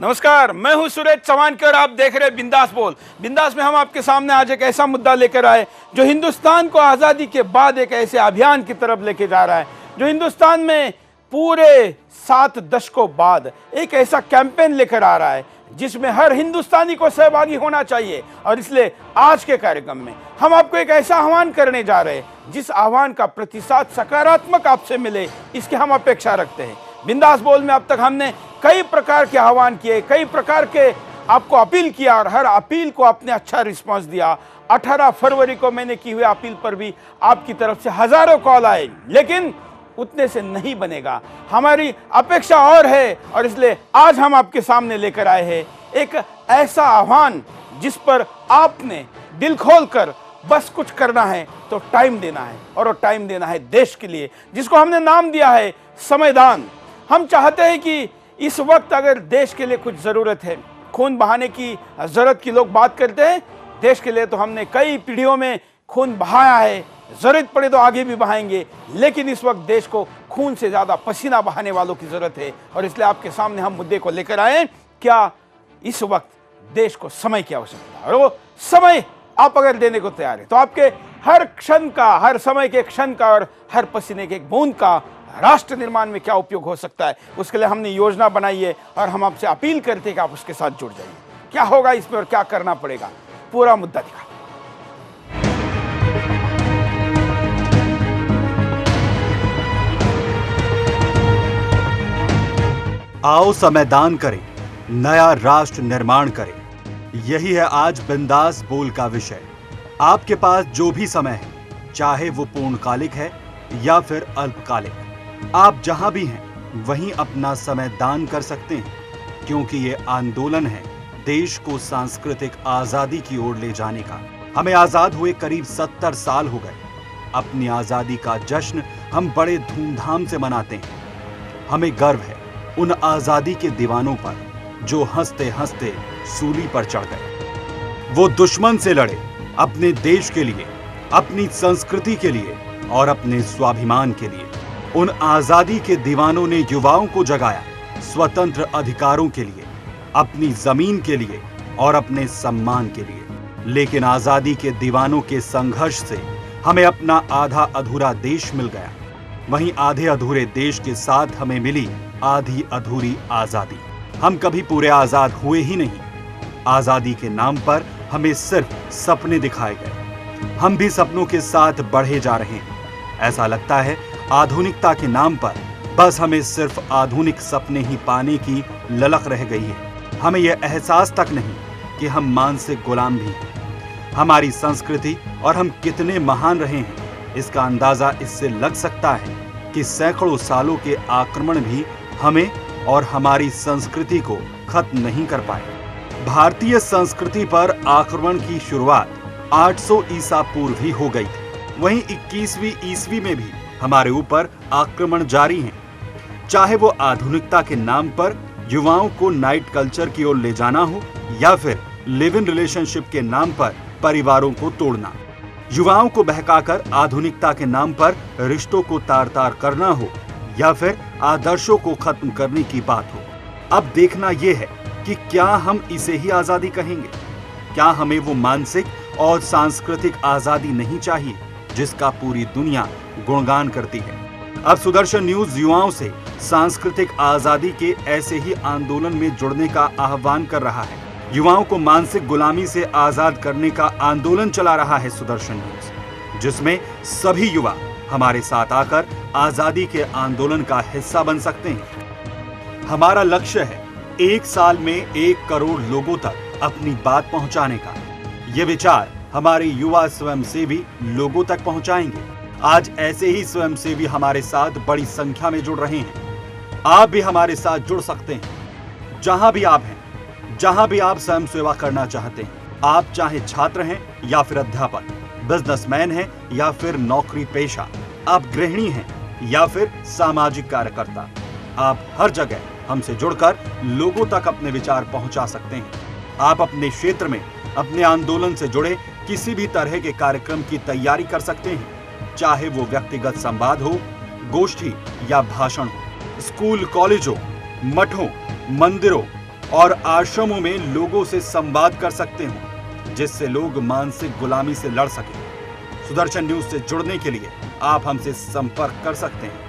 नमस्कार, मैं हूं सुरेश चवानकर। आप देख रहे हैं बिंदास बोल। बिंदास में हम आपके सामने आज एक ऐसा मुद्दा लेकर आए जो हिंदुस्तान को आज़ादी के बाद एक ऐसे अभियान की तरफ लेके जा रहा है जो हिंदुस्तान में पूरे 7 दशकों बाद एक ऐसा कैंपेन लेकर आ रहा है जिसमें हर हिंदुस्तानी को सहभागी होना चाहिए। और इसलिए आज के कार्यक्रम में हम आपको एक ऐसा आह्वान करने जा रहे हैं जिस आह्वान का प्रतिसाद सकारात्मक आपसे मिले, इसकी हम अपेक्षा रखते हैं। बिंदास बोल में अब तक हमने कई प्रकार के आह्वान किए, कई प्रकार के आपको अपील किया और हर अपील को आपने अच्छा रिस्पांस दिया। 18 फरवरी को मैंने की हुई अपील पर भी आपकी तरफ से हजारों कॉल आए, लेकिन उतने से नहीं बनेगा। हमारी अपेक्षा और है और इसलिए आज हम आपके सामने लेकर आए हैं एक ऐसा आह्वान जिस पर आपने दिल खोलकर बस कुछ करना है तो टाइम देना है, और वो टाइम देना है देश के लिए, जिसको हमने नाम दिया है समयदान। हम चाहते हैं कि इस वक्त अगर देश के लिए कुछ ज़रूरत है, खून बहाने की ज़रूरत की लोग बात करते हैं, देश के लिए तो हमने कई पीढ़ियों में खून बहाया है, ज़रूरत पड़े तो आगे भी बहाएंगे, लेकिन इस वक्त देश को खून से ज़्यादा पसीना बहाने वालों की ज़रूरत है। और इसलिए आपके सामने हम मुद्दे को लेकर आए हैं, क्या इस वक्त देश को समय की आवश्यकता है, और वो समय आप अगर देने को तैयार है तो आपके हर क्षण का, हर समय के क्षण का और हर पसीने के एक बूंद का राष्ट्र निर्माण में क्या उपयोग हो सकता है, उसके लिए हमने योजना बनाई है। और हम आपसे अपील करते हैं कि आप उसके साथ जुड़ जाइए। क्या होगा इसमें और क्या करना पड़ेगा, पूरा मुद्दा दिखा। आओ समयदान करें, नया राष्ट्र निर्माण करें। यही है आज बिंदास बोल का विषय। आपके पास जो भी समय है, चाहे वो पूर्णकालिक है या फिर अल्पकालिक, आप जहां भी हैं वहीं अपना समय दान कर सकते हैं, क्योंकि ये आंदोलन है देश को सांस्कृतिक आजादी की ओर ले जाने का। हमें आजाद हुए करीब 70 साल हो गए। अपनी आजादी का जश्न हम बड़े धूमधाम से मनाते हैं। हमें गर्व है उन आजादी के दीवानों पर जो हंसते हंसते सूली पर चढ़ गए। वो दुश्मन से लड़े अपने देश के लिए, अपनी संस्कृति के लिए और अपने स्वाभिमान के लिए। उन आजादी के दीवानों ने युवाओं को जगाया स्वतंत्र अधिकारों के लिए, अपनी जमीन के लिए और अपने सम्मान के लिए। लेकिन आजादी के दीवानों के संघर्ष से हमें अपना आधा अधूरा देश मिल गया। वहीं आधे अधूरे देश के साथ हमें मिली आधी अधूरी आजादी। हम कभी पूरे आजाद हुए ही नहीं। आजादी के नाम पर हमें सिर्फ सपने दिखाए गए। हम भी सपनों के साथ बढ़े जा रहे हैं। ऐसा लगता है आधुनिकता के नाम पर बस हमें सिर्फ आधुनिक सपने ही पाने की ललक रह गई है। हमें यह एहसास तक नहीं कि हम मानसिक गुलाम भी हैं। हमारी संस्कृति और हम कितने महान रहे हैं, इसका अंदाजा इससे लग सकता है कि सैकड़ों सालों के आक्रमण भी हमें और हमारी संस्कृति को खत्म नहीं कर पाए। भारतीय संस्कृति पर आक्रमण की शुरुआत 800 ईसा पूर्व ही हो गई थी। वहीं 21वीं ईस्वी में भी हमारे ऊपर आक्रमण जारी हैं। चाहे वो आधुनिकता के नाम पर युवाओं को नाइट कल्चर की ओर ले जाना हो या फिर लिव इन रिलेशनशिप के नाम पर परिवारों को तोड़ना, युवाओं को बहकाकर आधुनिकता के नाम पर रिश्तों को तार तार करना हो या फिर आदर्शों को खत्म करने की बात हो। अब देखना यह है कि क्या हम इसे ही आजादी कहेंगे। क्या हमें वो मानसिक और सांस्कृतिक आजादी नहीं चाहिए जिसका पूरी दुनिया गुणगान करती है। अब सुदर्शन न्यूज युवाओं से सांस्कृतिक आजादी के ऐसे ही आंदोलन में जुड़ने का आह्वान कर रहा है। युवाओं को मानसिक गुलामी से आजाद करने का आंदोलन चला रहा है सुदर्शन न्यूज, जिसमें सभी युवा हमारे साथ आकर आजादी के आंदोलन का हिस्सा बन सकते हैं। हमारा लक्ष्य है 1 साल में 1 करोड़ लोगों तक अपनी बात पहुंचाने का। ये विचार हमारे युवा स्वयंसेवी लोगों तक पहुंचाएंगे। आज ऐसे ही स्वयंसेवी हमारे साथ बड़ी संख्या में जुड़ रहे हैं। आप भी हमारे साथ जुड़ सकते हैं। जहां भी आप हैं, जहां भी आप स्वयं सेवा करना चाहते हैं, आप चाहे छात्र हैं या फिर अध्यापक, बिजनेसमैन हैं या फिर नौकरी पेशा, आप गृहिणी हैं या फिर सामाजिक कार्यकर्ता, आप हर जगह हमसे जुड़कर लोगों तक अपने विचार पहुंचा सकते हैं। आप अपने क्षेत्र में अपने आंदोलन से जुड़े किसी भी तरह के कार्यक्रम की तैयारी कर सकते हैं, चाहे वो व्यक्तिगत संवाद हो, गोष्ठी या भाषण हो, स्कूल कॉलेजों, मठों, मंदिरों, और आश्रमों में लोगों से संवाद कर सकते हो, जिससे लोग मानसिक गुलामी से लड़ सकें। सुदर्शन न्यूज से जुड़ने के लिए आप हमसे संपर्क कर सकते हैं।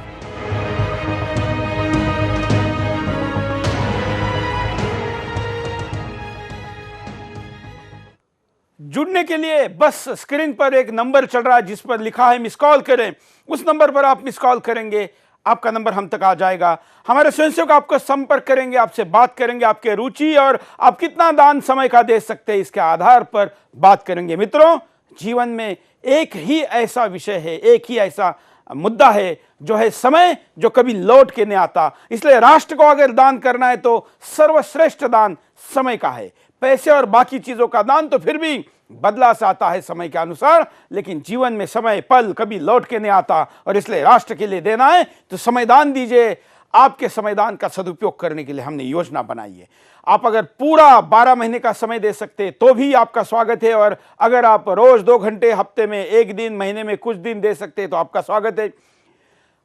जुड़ने के लिए बस स्क्रीन पर एक नंबर चल रहा है जिस पर लिखा है मिस कॉल करें। उस नंबर पर आप मिस कॉल करेंगे, आपका नंबर हम तक आ जाएगा। हमारे स्वयंसेवक आपको संपर्क करेंगे, आपसे बात करेंगे, आपके रुचि और आप कितना दान समय का दे सकते हैं इसके आधार पर बात करेंगे। मित्रों, जीवन में एक ही ऐसा विषय है, एक ही ऐसा मुद्दा है जो है समय, जो कभी लौट के नहीं आता। इसलिए राष्ट्र को अगर दान करना है तो सर्वश्रेष्ठ दान समय का है। पैसे और बाकी चीजों का दान तो फिर भी बदला से आता है समय के अनुसार, लेकिन जीवन में समय पल कभी लौट के नहीं आता और इसलिए राष्ट्र के लिए देना है तो समयदान दीजिए। आपके समयदान का सदुपयोग करने के लिए हमने योजना बनाई है। आप अगर पूरा 12 महीने का समय दे सकते तो भी आपका स्वागत है, और अगर आप रोज 2 घंटे, हफ्ते में 1 दिन, महीने में कुछ दिन दे सकते तो आपका स्वागत है।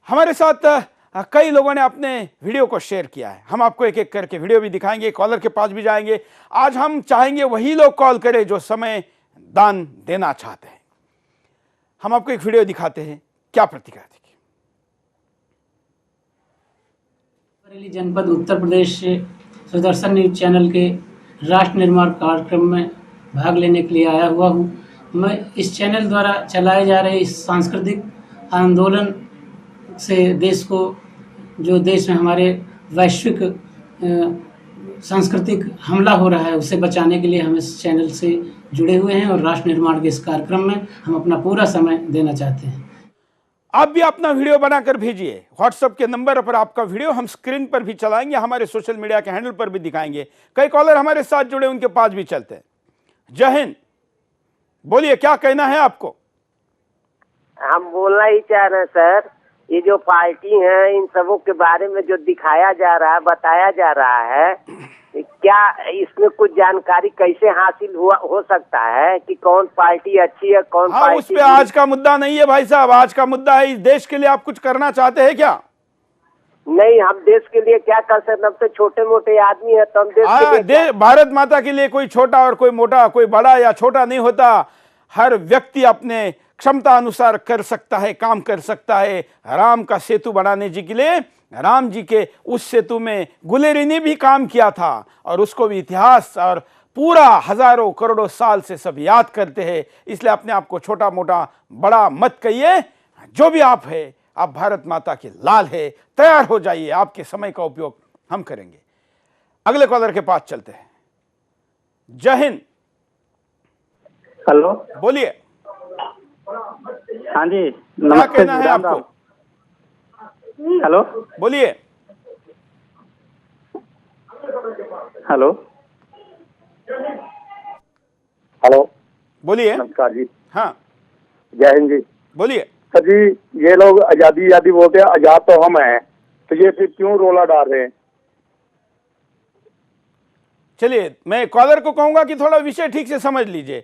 हमारे साथ कई लोगों ने अपने वीडियो को शेयर किया है। हम आपको एक एक करके वीडियो भी दिखाएंगे, कॉलर के पास भी जाएंगे। आज हम चाहेंगे वही लोग कॉल करें जो समय दान देना चाहते हैं। हम आपको एक वीडियो दिखाते हैं, क्या प्रतिक्रिया देखिए। बरेली जनपद उत्तर प्रदेश से सुदर्शन न्यूज चैनल के राष्ट्र निर्माण कार्यक्रम में भाग लेने के लिए आया हुआ हूँ। मैं इस चैनल द्वारा चलाए जा रहे इस सांस्कृतिक आंदोलन से देश को, जो देश में हमारे वैश्विक सांस्कृतिक हमला हो रहा है, उसे बचाने के लिए हम इस चैनल से जुड़े हुए हैं और राष्ट्र निर्माण के इस कार्यक्रम में हम अपना पूरा समय देना चाहते हैं। आप भी अपना वीडियो बनाकर भेजिए। व्हाट्सएप के नंबर पर आपका वीडियो हम स्क्रीन पर भी चलाएंगे, हमारे सोशल मीडिया के हैंडल पर भी दिखाएंगे। कई कॉलर हमारे साथ जुड़े, उनके पास भी चलते हैं। जय हिंद, बोलिए क्या कहना है आपको? हम बोलना ही चाह रहे हैं सर, ये जो पार्टी है इन सबों के बारे में जो दिखाया जा रहा है, बताया जा रहा है, क्या इसमें कुछ जानकारी कैसे हासिल हो सकता है कि कौन पार्टी अच्छी है, कौन पार्टी? उस पे आज का मुद्दा नहीं है भाई साहब, आज का मुद्दा है इस देश के लिए आप कुछ करना चाहते हैं क्या? नहीं, हम देश के लिए क्या कर सकते? हम तो छोटे मोटे आदमी है, तो हम देश के लिए भारत माता के लिए कोई छोटा और कोई मोटा, कोई बड़ा या छोटा नहीं होता। हर व्यक्ति अपने क्षमता अनुसार कर सकता है, काम कर सकता है। राम का सेतु बनाने जी के लिए, राम जी के उस सेतु में गुलेरी ने भी काम किया था और उसको भी इतिहास और पूरा हजारों करोड़ों साल से सब याद करते हैं। इसलिए अपने आप को छोटा मोटा बड़ा मत कहिए। जो भी आप है, आप भारत माता के लाल है। तैयार हो जाइए, आपके समय का उपयोग हम करेंगे। अगले कॉलर के पास चलते हैं। जय हिंद। हेलो, बोलिए, हाँ जी, क्या नमस्ते। कहना है आपको? हेलो, बोलिए। हेलो, हेलो, बोलिए। नमस्कार जी। हाँ, जय हिंद जी। बोलिए। सर जी, ये लोग आजादी आजादी बोलते हैं, आजाद तो हम हैं, तो ये फिर क्यों रोला डाल रहे हैं? चलिए, मैं कॉलर को कहूंगा कि थोड़ा विषय ठीक से समझ लीजिए।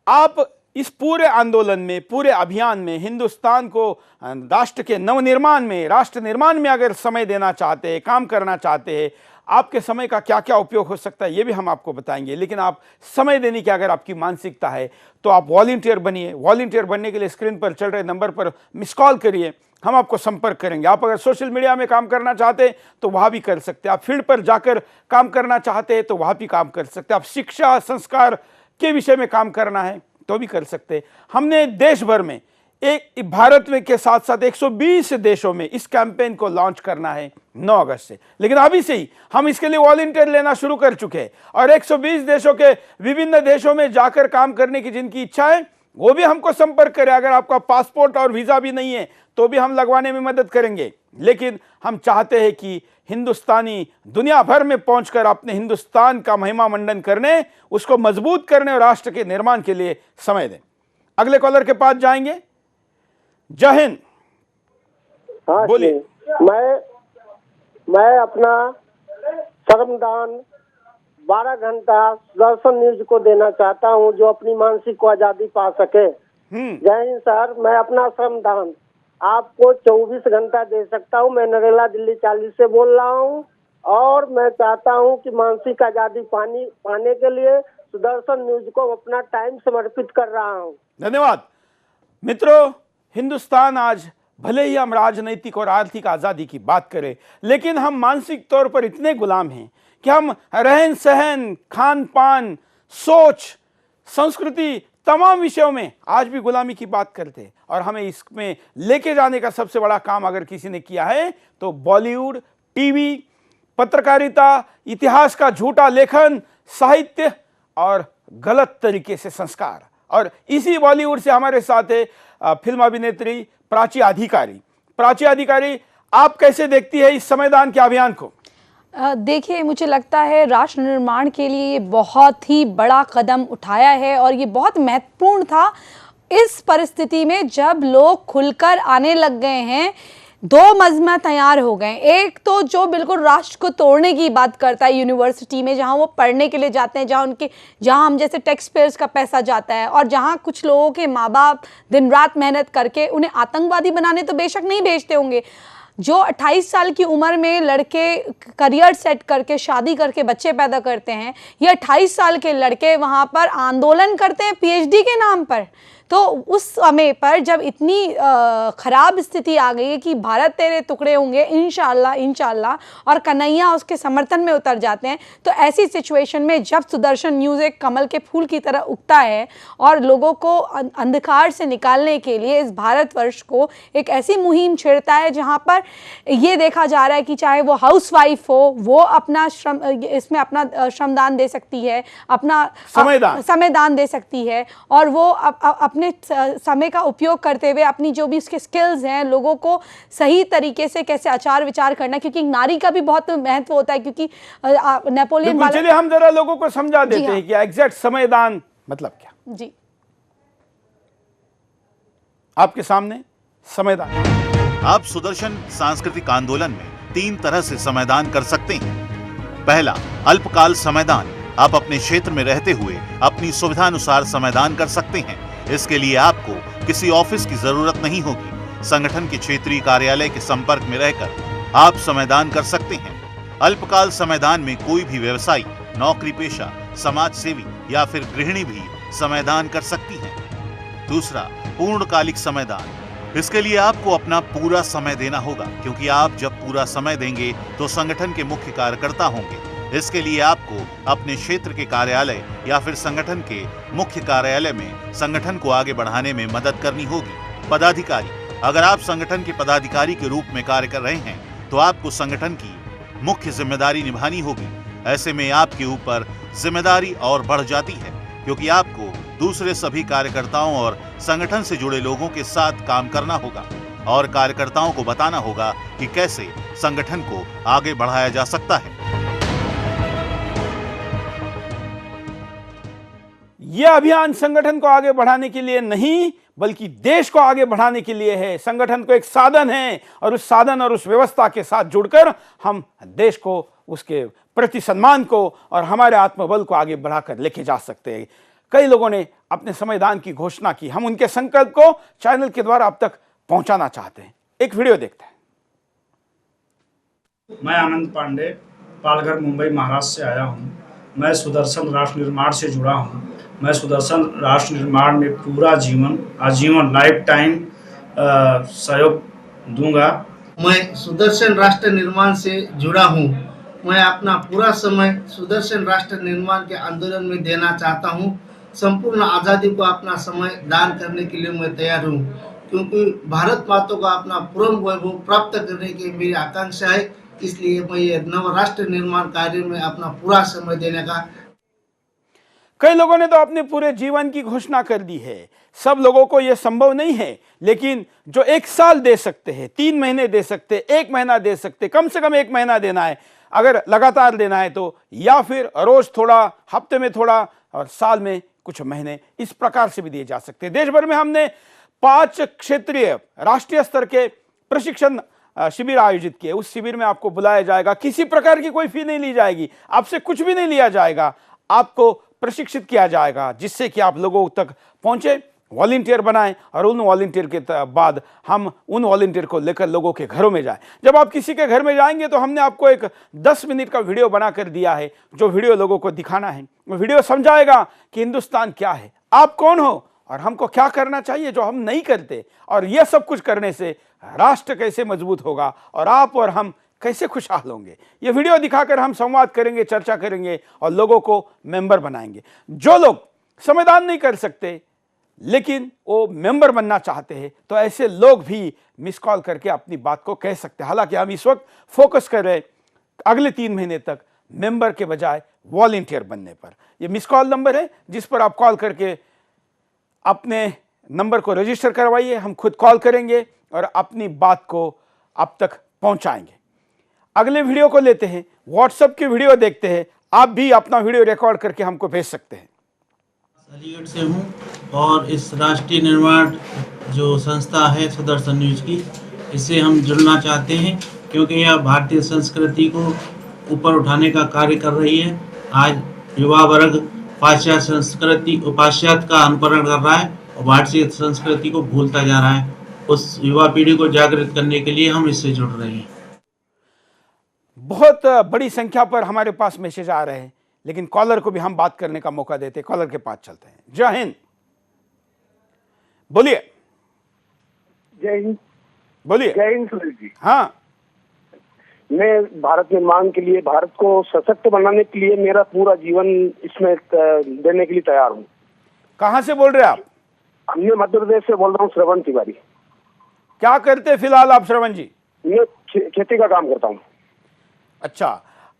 आप इस पूरे आंदोलन में, पूरे अभियान में हिंदुस्तान को राष्ट्र के नवनिर्माण में, राष्ट्र निर्माण में अगर समय देना चाहते हैं, काम करना चाहते हैं, आपके समय का क्या क्या उपयोग हो सकता है ये भी हम आपको बताएंगे। लेकिन आप समय देने की अगर आपकी मानसिकता है तो आप वॉलंटियर बनिए। वॉलंटियर बनने के लिए स्क्रीन पर चल रहे नंबर पर मिस कॉल करिए, हम आपको संपर्क करेंगे। आप अगर सोशल मीडिया में काम करना चाहते हैं तो वहाँ भी कर सकते हैं। आप फील्ड पर जाकर काम करना चाहते हैं तो वहाँ भी काम कर सकते हैं। आप शिक्षा संस्कार के विषय में काम करना है तो भी कर सकते हैं। हमने देश भर में, एक भारत में के साथ साथ 120 देशों में इस कैंपेन को लॉन्च करना है 9 अगस्त से। लेकिन अभी से ही हम इसके लिए वॉलंटियर लेना शुरू कर चुके हैं और 120 देशों के विभिन्न देशों में जाकर काम करने की जिनकी इच्छा है वो भी हमको संपर्क करें। अगर आपका पासपोर्ट और वीजा भी नहीं है तो भी हम लगवाने में मदद करेंगे। लेकिन हम चाहते हैं कि हिंदुस्तानी दुनिया भर में पहुंचकर अपने हिंदुस्तान का महिमा मंडन करने, उसको मजबूत करने और राष्ट्र के निर्माण के लिए समय दें। अगले कॉलर के पास जाएंगे। जय हिंद। हाँ, बोलिए। मैं अपना श्रमदान 12 घंटा सुदर्शन न्यूज को देना चाहता हूँ, जो अपनी मानसिक को आजादी पा सके। जय हिंद सर। मैं अपना श्रमदान आपको 24 घंटा दे सकता हूँ। मैं नरेला दिल्ली 40 से बोल रहा हूँ और मैं चाहता हूं कि मानसिक आजादी पाने के लिए सुदर्शन न्यूज को अपना टाइम समर्पित कर रहा हूं। धन्यवाद। मित्रों, हिंदुस्तान आज भले ही हम राजनीतिक और आर्थिक आजादी की बात करें, लेकिन हम मानसिक तौर पर इतने गुलाम हैं कि हम रहन सहन, खान पान, सोच, संस्कृति, तमाम विषयों में आज भी गुलामी की बात करते हैं। और हमें इसमें लेके जाने का सबसे बड़ा काम अगर किसी ने किया है तो बॉलीवुड, टीवी, पत्रकारिता, इतिहास का झूठा लेखन, साहित्य और गलत तरीके से संस्कार। और इसी बॉलीवुड से हमारे साथ है फिल्म अभिनेत्री प्राची अधिकारी। प्राची अधिकारी, आप कैसे देखती है इस संविधान के अभियान को? देखिए, मुझे लगता है राष्ट्र निर्माण के लिए ये बहुत ही बड़ा कदम उठाया है और ये बहुत महत्वपूर्ण था इस परिस्थिति में जब लोग खुलकर आने लग गए हैं। दो मजमा तैयार हो गए। एक तो जो बिल्कुल राष्ट्र को तोड़ने की बात करता है यूनिवर्सिटी में, जहां वो पढ़ने के लिए जाते हैं, जहां हम जैसे टैक्स पेयर्स का पैसा जाता है, और जहां कुछ लोगों के माँ बाप दिन रात मेहनत करके उन्हें आतंकवादी बनाने तो बेशक नहीं भेजते होंगे। जो 28 साल की उम्र में लड़के करियर सेट करके शादी करके बच्चे पैदा करते हैं, ये 28 साल के लड़के वहाँ पर आंदोलन करते हैं पीएचडी के नाम पर। तो उस समय पर जब इतनी ख़राब स्थिति आ गई है कि भारत तेरे टुकड़े होंगे इंशाअल्लाह इंशाअल्लाह, और कन्हैया उसके समर्थन में उतर जाते हैं, तो ऐसी सिचुएशन में जब सुदर्शन न्यूज़ एक कमल के फूल की तरह उगता है और लोगों को अंधकार से निकालने के लिए इस भारतवर्ष को एक ऐसी मुहिम छेड़ता है जहां पर ये देखा जा रहा है कि चाहे वो हाउसवाइफ हो, वो अपना इसमें अपना श्रमदान दे सकती है, अपना समयदान दे सकती है, और वो अपने समय का उपयोग करते हुए अपनी जो भी उसके स्किल्स हैं, लोगों को सही तरीके से कैसे आचार विचार करना, क्योंकि नारी का भी बहुत महत्व होता है। क्योंकि नेपोलियन, चलिए हम जरा लोगों को समझा देते हैं कि एग्जैक्ट समयदान मतलब क्या। जी, आपके सामने समयदान। आप सुदर्शन सांस्कृतिक आंदोलन में 3 तरह से समयदान कर सकते हैं। पहला, अल्पकाल समयदान। आप अपने क्षेत्र में रहते हुए अपनी सुविधानुसार समयदान कर सकते हैं। इसके लिए आपको किसी ऑफिस की जरूरत नहीं होगी। संगठन के क्षेत्रीय कार्यालय के संपर्क में रहकर आप समयदान कर सकते हैं। अल्पकाल समयदान में कोई भी व्यवसायी, नौकरी पेशा, समाज सेवी या फिर गृहिणी भी समयदान कर सकती हैं। दूसरा, पूर्णकालिक समयदान। इसके लिए आपको अपना पूरा समय देना होगा, क्योंकि आप जब पूरा समय देंगे तो संगठन के मुख्य कार्यकर्ता होंगे। इसके लिए आपको अपने क्षेत्र के कार्यालय या फिर संगठन के मुख्य कार्यालय में संगठन को आगे बढ़ाने में मदद करनी होगी। पदाधिकारी। अगर आप संगठन के पदाधिकारी के रूप में कार्य कर रहे हैं तो आपको संगठन की मुख्य जिम्मेदारी निभानी होगी। ऐसे में आपके ऊपर जिम्मेदारी और बढ़ जाती है, क्योंकि आपको दूसरे सभी कार्यकर्ताओं और संगठन से जुड़े लोगों के साथ काम करना होगा और कार्यकर्ताओं को बताना होगा कि कैसे संगठन को आगे बढ़ाया जा सकता है। यह अभियान संगठन को आगे बढ़ाने के लिए नहीं, बल्कि देश को आगे बढ़ाने के लिए है। संगठन को एक साधन है और उस साधन और उस व्यवस्था के साथ जुड़कर हम देश को, उसके प्रति सम्मान को और हमारे आत्मबल को आगे बढ़ाकर लेके जा सकते हैं। कई लोगों ने अपने संविधान की घोषणा की। हम उनके संकल्प को चैनल के द्वारा अब तक पहुंचाना चाहते हैं। एक वीडियो देखते हैं। मैं आनंद पांडे, पालघर, मुंबई, महाराष्ट्र से आया हूं। मैं सुदर्शन राष्ट्र निर्माण से जुड़ा हूं। मैं सुदर्शन राष्ट्र निर्माण में पूरा आजीवन लाइफ टाइम सहयोग दूंगा। मैं सुदर्शन राष्ट्र निर्माण से जुड़ा हूं। मैं अपना पूरा समय सुदर्शन राष्ट्र निर्माण के आंदोलन में देना चाहता हूं। संपूर्ण आज़ादी को अपना समय दान करने के लिए मैं तैयार हूं, क्योंकि भारत माता को अपना पूर्ण वैभव प्राप्त करने की मेरी आकांक्षा है। इसलिए मैं ये नव राष्ट्र निर्माण कार्य में अपना पूरा समय देने का। कई लोगों ने तो अपने पूरे जीवन की घोषणा कर दी है। सब लोगों को यह संभव नहीं है, लेकिन जो 1 साल दे सकते हैं, 3 महीने दे सकते, 1 महीना दे सकते, कम से कम 1 महीना देना है। अगर लगातार देना है तो, या फिर रोज थोड़ा, हफ्ते में थोड़ा और साल में कुछ महीने, इस प्रकार से भी दिए जा सकते हैं। देश भर में हमने 5 क्षेत्रीय राष्ट्रीय स्तर के प्रशिक्षण शिविर आयोजित किए। उस शिविर में आपको बुलाया जाएगा। किसी प्रकार की कोई फी नहीं ली जाएगी, आपसे कुछ भी नहीं लिया जाएगा। आपको प्रशिक्षित किया जाएगा, जिससे कि आप लोगों तक पहुंचे वॉलंटियर बनाएं और उन वॉलंटियर के बाद हम उन वॉलंटियर को लेकर लोगों के घरों में जाएं। जब आप किसी के घर में जाएंगे तो हमने आपको एक 10 मिनट का वीडियो बनाकर दिया है, जो वीडियो लोगों को दिखाना है। वो वीडियो समझाएगा कि हिंदुस्तान क्या है, आप कौन हो और हमको क्या करना चाहिए जो हम नहीं करते, और यह सब कुछ करने से राष्ट्र कैसे मजबूत होगा और आप और हम कैसे खुशहाल होंगे। ये वीडियो दिखाकर हम संवाद करेंगे, चर्चा करेंगे और लोगों को मेंबर बनाएंगे। जो लोग संविधान नहीं कर सकते लेकिन वो मेंबर बनना चाहते हैं, तो ऐसे लोग भी मिस कॉल करके अपनी बात को कह सकते हैं। हालांकि हम इस वक्त फोकस कर रहे हैं अगले 3 महीने तक मेंबर के बजाय वॉलंटियर बनने पर। ये मिस कॉल नंबर है जिस पर आप कॉल करके अपने नंबर को रजिस्टर करवाइए। हम खुद कॉल करेंगे और अपनी बात को आप तक पहुंचाएंगे। अगले वीडियो को लेते हैं, व्हाट्सएप की वीडियो देखते हैं। आप भी अपना वीडियो रिकॉर्ड करके हमको भेज सकते हैं। अलीगढ़ से हूँ और इस राष्ट्रीय निर्माण जो संस्था है सुदर्शन न्यूज की, इससे हम जुड़ना चाहते हैं क्योंकि यह भारतीय संस्कृति को ऊपर उठाने का कार्य कर रही है। आज युवा वर्ग पाश्चात्य संस्कृति पाश्चात्य का अनुकरण कर रहा है और भारतीय संस्कृति को भूलता जा रहा है। उस युवा पीढ़ी को जागृत करने के लिए हम इससे जुड़ रहे हैं। बहुत बड़ी संख्या पर हमारे पास मैसेज आ रहे हैं, लेकिन कॉलर को भी हम बात करने का मौका देते हैं। कॉलर के पास चलते हैं। जय हिंद, बोलिए। जय हिंद। बोलिए। जय हिंद सुनील जी। हाँ, मैं भारत निर्माण के लिए, भारत को सशक्त बनाने के लिए मेरा पूरा जीवन इसमें देने के लिए तैयार हूँ। कहाँ से बोल रहे हैं आप? मैं मध्य प्रदेश से बोल रहा हूँ, श्रवण तिवारी। क्या करते हैं फिलहाल आप श्रवण जी? मैं खेती का काम करता हूँ। अच्छा,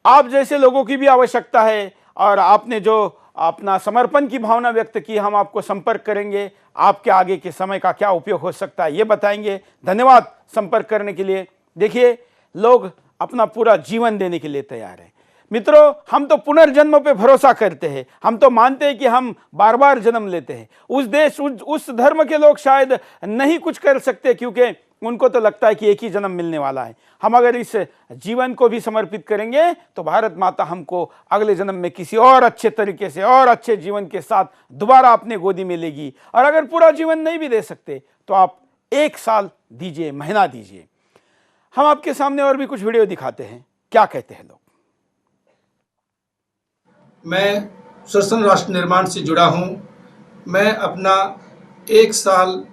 आप जैसे लोगों की भी आवश्यकता है और आपने जो अपना समर्पण की भावना व्यक्त की, हम आपको संपर्क करेंगे। आपके आगे के समय का क्या उपयोग हो सकता है ये बताएंगे। धन्यवाद संपर्क करने के लिए। देखिए, लोग अपना पूरा जीवन देने के लिए तैयार है। मित्रों, हम तो पुनर्जन्म पे भरोसा करते हैं। हम तो मानते हैं कि हम बार बार जन्म लेते हैं। उस देश उस धर्म के लोग शायद नहीं कुछ कर सकते क्योंकि उनको तो लगता है कि एक ही जन्म मिलने वाला है। हम अगर इस जीवन को भी समर्पित करेंगे तो भारत माता हमको अगले जन्म में किसी और अच्छे तरीके से और अच्छे जीवन के साथ दोबारा अपने गोदी में लेगी। और अगर पूरा जीवन नहीं भी दे सकते तो आप 1 साल दीजिए, महीना दीजिए। हम आपके सामने और भी कुछ वीडियो दिखाते हैं, क्या कहते हैं लोग। मैं सुदर्शन राष्ट्र निर्माण से जुड़ा हूं। मैं अपना 1 साल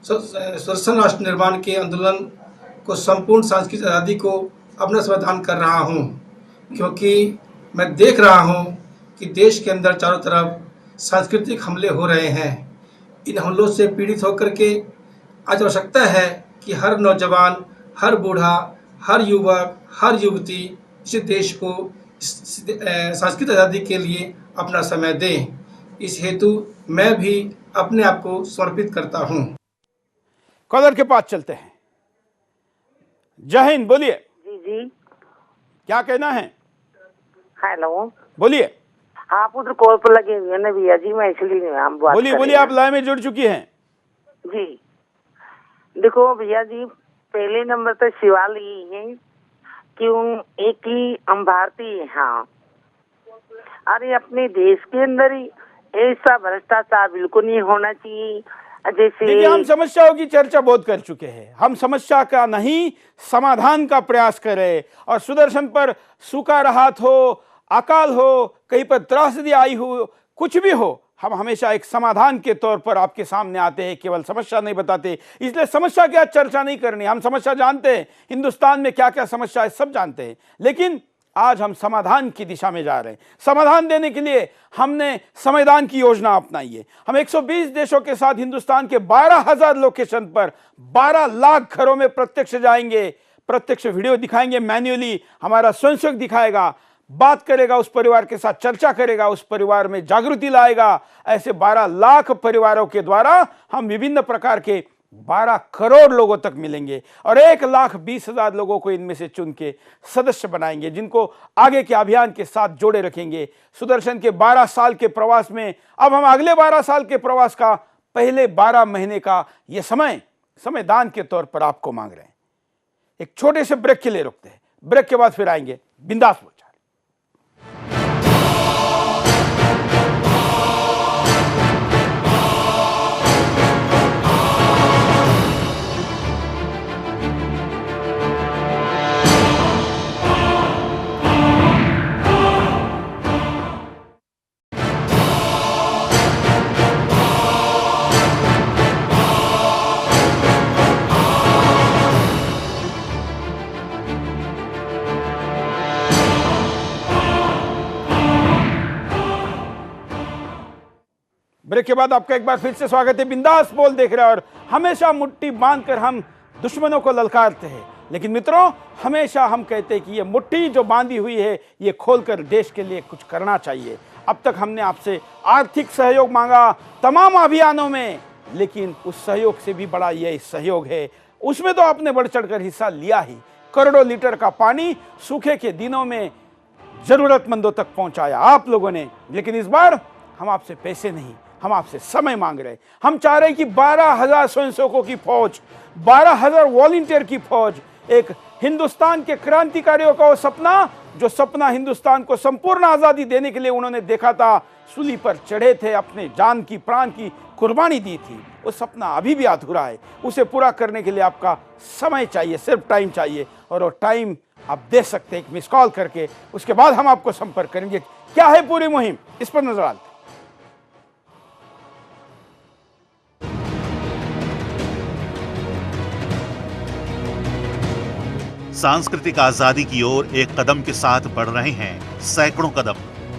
सुदर्शन राष्ट्र निर्माण के आंदोलन को, संपूर्ण सांस्कृतिक आज़ादी को अपना समर्थन कर रहा हूं, क्योंकि मैं देख रहा हूं कि देश के अंदर चारों तरफ सांस्कृतिक हमले हो रहे हैं। इन हमलों से पीड़ित होकर के आज आवश्यकता है कि हर नौजवान, हर बूढ़ा, हर युवक, हर युवती इस देश को सांस्कृतिक आज़ादी के लिए अपना समय दें। इस हेतु मैं भी अपने आप को समर्पित करता हूं। कॉलर के पास चलते हैं। जय हिंद, बोलिए। जी जी, क्या कहना है? हेलो, बोलिए। आप उधर कॉल पर लगे हुए हैं ना भैया जी, मैं इसलिए हम बात बोलिए बोलिए, आप लाइन में जुड़ चुकी हैं। जी देखो भैया जी, पहले नंबर पर सवाल ये है क्यों एक ही हम भारतीय हैं। हाँ, अरे अपने देश के अंदर ही ऐसा भ्रष्टाचार बिल्कुल नहीं होना चाहिए। जैसे देखिए, हम समस्याओं की चर्चा बहुत कर चुके हैं। हम समस्या का नहीं, समाधान का प्रयास करें। और सुदर्शन पर सूखा राहत हो, अकाल हो, कहीं पर त्रासदी आई हो, कुछ भी हो, हम हमेशा एक समाधान के तौर पर आपके सामने आते हैं, केवल समस्या नहीं बताते। इसलिए समस्या की आज चर्चा नहीं करनी। हम समस्या जानते हैं, हिंदुस्तान में क्या क्या समस्या है सब जानते हैं, लेकिन आज हम समाधान की दिशा में जा रहे हैं। समाधान देने के लिए हमने संविधान की योजना अपनाई है। हम 120 देशों के साथ हिंदुस्तान के 12,000 लोकेशन पर 12 लाख घरों में प्रत्यक्ष जाएंगे, प्रत्यक्ष वीडियो दिखाएंगे, मैन्युअली हमारा स्वयंसेवक दिखाएगा, बात करेगा, उस परिवार के साथ चर्चा करेगा, उस परिवार में जागृति लाएगा। ऐसे 12 लाख परिवारों के द्वारा हम विभिन्न प्रकार के 12 करोड़ लोगों तक मिलेंगे और 1,20,000 लोगों को इनमें से चुन के सदस्य बनाएंगे, जिनको आगे के अभियान के साथ जोड़े रखेंगे। सुदर्शन के 12 साल के प्रवास में अब हम अगले 12 साल के प्रवास का पहले 12 महीने का ये समय दान के तौर पर आपको मांग रहे हैं। एक छोटे से ब्रेक के लिए रुकते हैं, ब्रेक के बाद फिर आएंगे बिंदास बोल। ब्रेक के बाद आपका एक बार फिर से स्वागत है। बिंदास बोल देख रहे हैं और हमेशा मुट्ठी बांधकर हम दुश्मनों को ललकारते हैं, लेकिन मित्रों हमेशा हम कहते हैं कि ये मुट्ठी जो बांधी हुई है ये खोलकर देश के लिए कुछ करना चाहिए। अब तक हमने आपसे आर्थिक सहयोग मांगा तमाम अभियानों में, लेकिन उस सहयोग से भी बड़ा ये सहयोग है, उसमें तो आपने बढ़ चढ़कर हिस्सा लिया ही। करोड़ों लीटर का पानी सूखे के दिनों में जरूरतमंदों तक पहुंचाया आप लोगों ने। लेकिन इस बार हम आपसे पैसे नहीं, हम आपसे समय मांग रहे हैं। हम चाह रहे हैं कि 12,000 स्वयंसेवकों की फौज, 12,000 वॉलंटियर की फौज, एक हिंदुस्तान के क्रांतिकारियों का वो सपना, जो सपना हिंदुस्तान को संपूर्ण आज़ादी देने के लिए उन्होंने देखा था, सूली पर चढ़े थे, अपने जान की प्राण की कुर्बानी दी थी, वो सपना अभी भी अधूरा है। उसे पूरा करने के लिए आपका समय चाहिए, सिर्फ टाइम चाहिए, और वो टाइम आप दे सकते हैं एक मिस कॉल करके। उसके बाद हम आपको संपर्क करेंगे। क्या है पूरी मुहिम, इस पर नजर डालते हैं। सांस्कृतिक आजादी की ओर एक कदम के साथ बढ़ रहे हैं सैकड़ों कदम।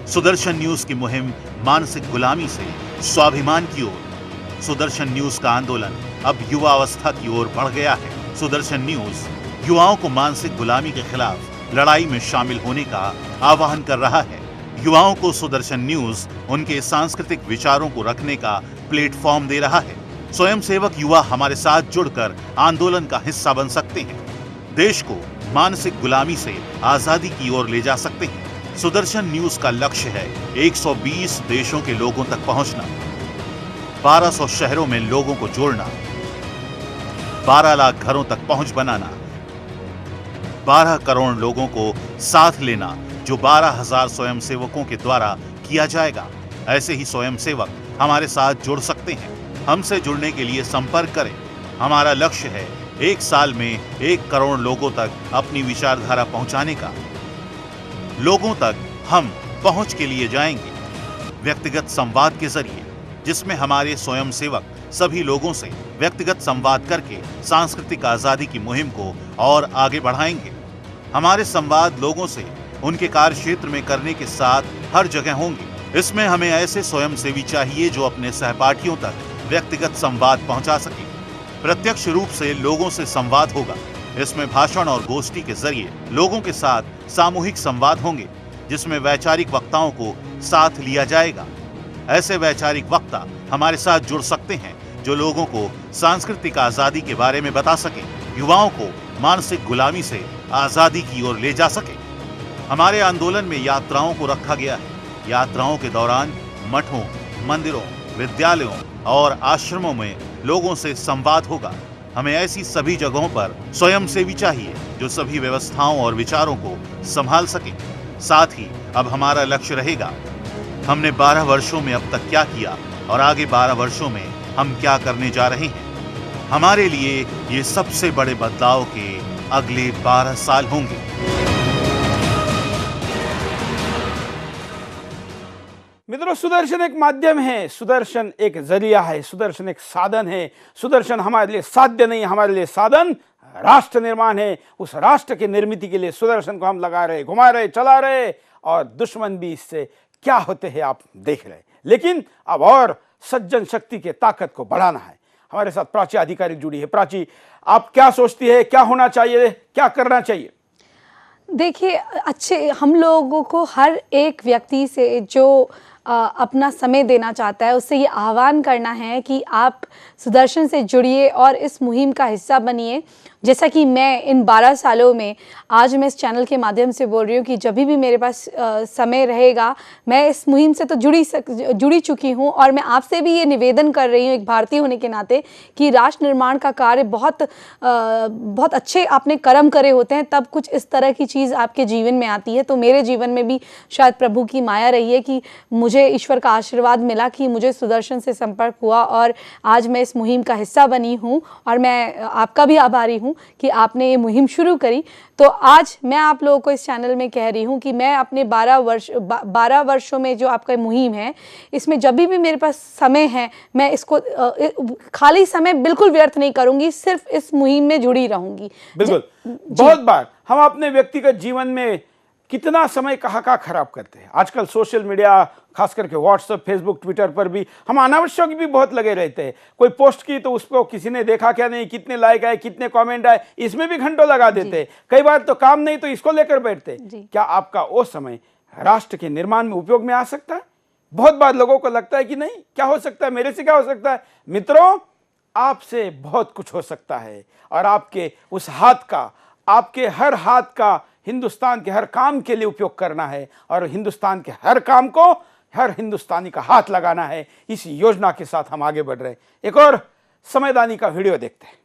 सुदर्शन न्यूज की मुहिम मानसिक गुलामी से स्वाभिमान की ओर। सुदर्शन न्यूज का आंदोलन अब युवा अवस्था की ओर बढ़ गया है। सुदर्शन न्यूज युवाओं को मानसिक गुलामी के खिलाफ लड़ाई में शामिल होने का आह्वान कर रहा है। युवाओं को सुदर्शन न्यूज उनके सांस्कृतिक विचारों को रखने का प्लेटफॉर्म दे रहा है। स्वयंसेवक युवा हमारे साथ जुड़कर आंदोलन का हिस्सा बन सकते हैं, देश को मानसिक गुलामी से आजादी की ओर ले जा सकते हैं। सुदर्शन न्यूज का लक्ष्य है 120 देशों के लोगों तक पहुंचना, 1200 शहरों में लोगों को जोड़ना, 12 लाख घरों तक पहुंच बनाना, 12 करोड़ लोगों को साथ लेना, जो 12,000 स्वयंसेवकों के द्वारा किया जाएगा। ऐसे ही स्वयंसेवक हमारे साथ जुड़ सकते हैं। हमसे जुड़ने के लिए संपर्क करें। हमारा लक्ष्य है 1 साल में 1 करोड़ लोगों तक अपनी विचारधारा पहुंचाने का। लोगों तक हम पहुंच के लिए जाएंगे व्यक्तिगत संवाद के जरिए, जिसमें हमारे स्वयंसेवक सभी लोगों से व्यक्तिगत संवाद करके सांस्कृतिक आजादी की मुहिम को और आगे बढ़ाएंगे। हमारे संवाद लोगों से उनके कार्य क्षेत्र में करने के साथ हर जगह होंगे। इसमें हमें ऐसे स्वयंसेवी चाहिए जो अपने सहपाठियों तक व्यक्तिगत संवाद पहुंचा सके। प्रत्यक्ष रूप से लोगों से संवाद होगा। इसमें भाषण और गोष्ठी के जरिए लोगों के साथ सामूहिक संवाद होंगे, जिसमें वैचारिक वक्ताओं को साथ लिया जाएगा। ऐसे वैचारिक वक्ता हमारे साथ जुड़ सकते हैं जो लोगों को सांस्कृतिक आजादी के बारे में बता सके, युवाओं को मानसिक गुलामी से आजादी की ओर ले जा सके। हमारे आंदोलन में यात्राओं को रखा गया है। यात्राओं के दौरान मठों, मंदिरों, विद्यालयों और आश्रमों में लोगों से संवाद होगा। हमें ऐसी सभी जगहों पर स्वयंसेवी चाहिए जो सभी व्यवस्थाओं और विचारों को संभाल सके। साथ ही अब हमारा लक्ष्य रहेगा, हमने 12 वर्षों में अब तक क्या किया और आगे 12 वर्षों में हम क्या करने जा रहे हैं। हमारे लिए ये सबसे बड़े बदलाव के अगले 12 साल होंगे। मित्रों, सुदर्शन एक माध्यम है, सुदर्शन एक जरिया है, सुदर्शन एक साधन है। सुदर्शन हमारे लिए साध्य नहीं, हमारे लिए साधन राष्ट्र निर्माण है। उस राष्ट्र की निर्मित के लिए सुदर्शन को हम लगा रहे, घुमा रहे, चला रहे, और दुश्मन भी इससे क्या होते हैं आप देख रहे। लेकिन अब और सज्जन शक्ति के ताकत को बढ़ाना है। हमारे साथ प्राची अधिकारी जुड़ी है। प्राची, आप क्या सोचती है, क्या होना चाहिए, क्या करना चाहिए? देखिए, अच्छे हम लोगों को हर एक व्यक्ति से जो अपना समय देना चाहता है उससे ये आह्वान करना है कि आप सुदर्शन से जुड़िए और इस मुहिम का हिस्सा बनिए। जैसा कि मैं इन 12 सालों में आज मैं इस चैनल के माध्यम से बोल रही हूँ कि जब भी मेरे पास समय रहेगा मैं इस मुहिम से तो जुड़ी चुकी हूँ, और मैं आपसे भी ये निवेदन कर रही हूँ एक भारतीय होने के नाते कि राष्ट्र निर्माण का कार्य बहुत अच्छे आपने कर्म करे होते हैं तब कुछ इस तरह की चीज़ आपके जीवन में आती है। तो मेरे जीवन में भी शायद प्रभु की माया रही है कि मुझे ईश्वर का आशीर्वाद मिला कि मुझे सुदर्शन से संपर्क हुआ और आज मैं इस मुहिम का हिस्सा बनी हूँ, और मैं आपका भी आभारी हूँ कि आपने ये मुहिम शुरू करी। तो आज मैं आप लोगों को इस चैनल में कह रही हूँ कि मैं अपने 12 वर्षों में जो आपका मुहिम है, इसमें जब भी मेरे पास समय है मैं इसको खाली समय बिल्कुल व्यर्थ नहीं करूँगी, सिर्फ इस मुहिम में जुड़ी रहूँगी। बिल्कुल। बहुत बार हम अपने व्यक्तिगत जीवन में कितना समय कहाँ का खराब करते हैं। आजकल सोशल मीडिया, खास करके व्हाट्सएप, फेसबुक, ट्विटर पर भी हम अनावश्यक भी बहुत लगे रहते हैं। कोई पोस्ट की तो उसको किसी ने देखा क्या नहीं, कितने लाइक आए, कितने कमेंट आए, इसमें भी घंटों लगा देते हैं। कई बार तो काम नहीं तो इसको लेकर बैठते। क्या आपका वो समय राष्ट्र के निर्माण में उपयोग में आ सकता है? बहुत बार लोगों को लगता है कि नहीं, क्या हो सकता है, मेरे से क्या हो सकता है। मित्रों, आपसे बहुत कुछ हो सकता है और आपके उस हाथ का, आपके हर हाथ का हिंदुस्तान के हर काम के लिए उपयोग करना है और हिंदुस्तान के हर काम को हर हिंदुस्तानी का हाथ लगाना है। इस योजना के साथ हम आगे बढ़ रहे हैं। एक और समयदानी का वीडियो देखते हैं।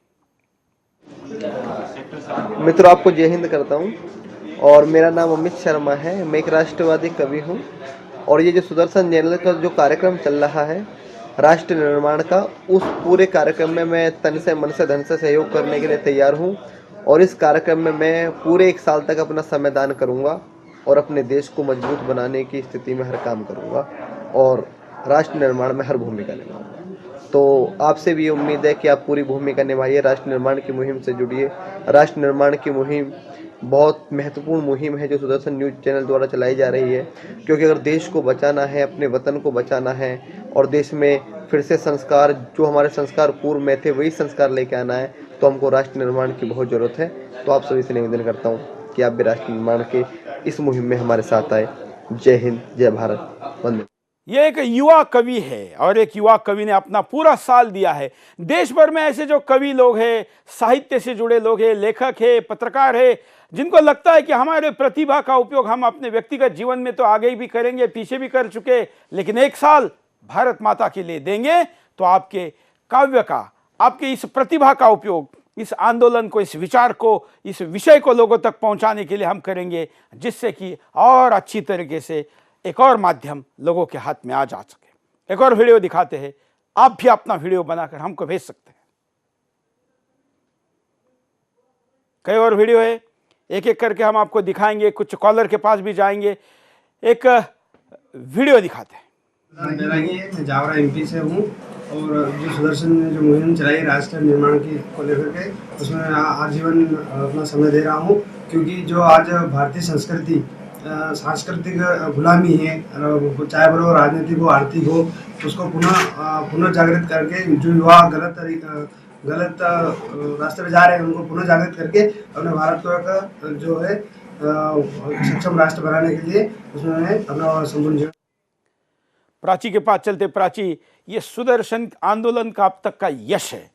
मित्रों, आपको जय हिंद करता हूं और मेरा नाम अमित शर्मा है। मैं एक राष्ट्रवादी कवि हूं और ये जो सुदर्शन चैनल का जो कार्यक्रम चल रहा है राष्ट्र निर्माण का, उस पूरे कार्यक्रम में मैं तन से, मन से, धन से सहयोग करने के लिए तैयार हूं और इस कार्यक्रम में मैं पूरे 1 साल तक अपना समय दान करूंगा और अपने देश को मजबूत बनाने की स्थिति में हर काम करूंगा और राष्ट्र निर्माण में हर भूमिका निभाऊंगा। तो आपसे भी उम्मीद है कि आप पूरी भूमिका निभाइए, राष्ट्र निर्माण की मुहिम से जुड़िए। राष्ट्र निर्माण की मुहिम बहुत महत्वपूर्ण मुहिम है जो सुदर्शन न्यूज़ चैनल द्वारा चलाई जा रही है, क्योंकि अगर देश को बचाना है, अपने वतन को बचाना है और देश में फिर से संस्कार, जो हमारे संस्कार पूर्व में थे वही संस्कार लेके आना है, तो हमको राष्ट्र निर्माण की बहुत ज़रूरत है। तो आप सभी से निवेदन करता हूँ कि आप भी राष्ट्र निर्माण के इस मुहिम में हमारे साथ आए। जय हिंद, जय भारत, वंदे। ये एक युवा कवि है और एक युवा कवि ने अपना पूरा साल दिया है। देश भर में ऐसे जो कवि लोग हैं, साहित्य से जुड़े लोग हैं, लेखक है, पत्रकार है, जिनको लगता है कि हमारे प्रतिभा का उपयोग हम अपने व्यक्तिगत जीवन में तो आगे भी करेंगे, पीछे भी कर चुके, लेकिन 1 साल भारत माता के लिए देंगे तो आपके काव्य का, आपके इस प्रतिभा का उपयोग, इस आंदोलन को, इस विचार को, इस विषय को लोगों तक पहुंचाने के लिए हम करेंगे, जिससे कि और अच्छी तरीके से एक और माध्यम लोगों के हाथ में आ जा सके। एक और वीडियो दिखाते हैं। आप भी अपना वीडियो बनाकर हमको भेज सकते हैं। कई और वीडियो है, एक एक करके हम आपको दिखाएंगे। कुछ कॉलर के पास भी जाएंगे। एक वीडियो दिखाते हैं। मेरा ये है, मैं जावरा एमपी से हूँ और जो सुदर्शन ने जो मुहिम चलाई राष्ट्र निर्माण की को लेकर के, उसमें आजीवन अपना समय दे रहा हूँ, क्योंकि जो आज भारतीय संस्कृति सांस्कृतिक गुलामी है, चाहे वो राजनीतिक हो, आर्थिक हो, उसको पुनः जागृत करके जो युवा गलत रास्ते पे जा रहे हैं उनको पुनः जागृत करके अपने भारत को एक जो है सक्षम राष्ट्र बनाने के लिए उसमें अपना संपूर्ण जीवन। प्राची के पास चलते। प्राची, ये सुदर्शन आंदोलन का अब तक का यश है,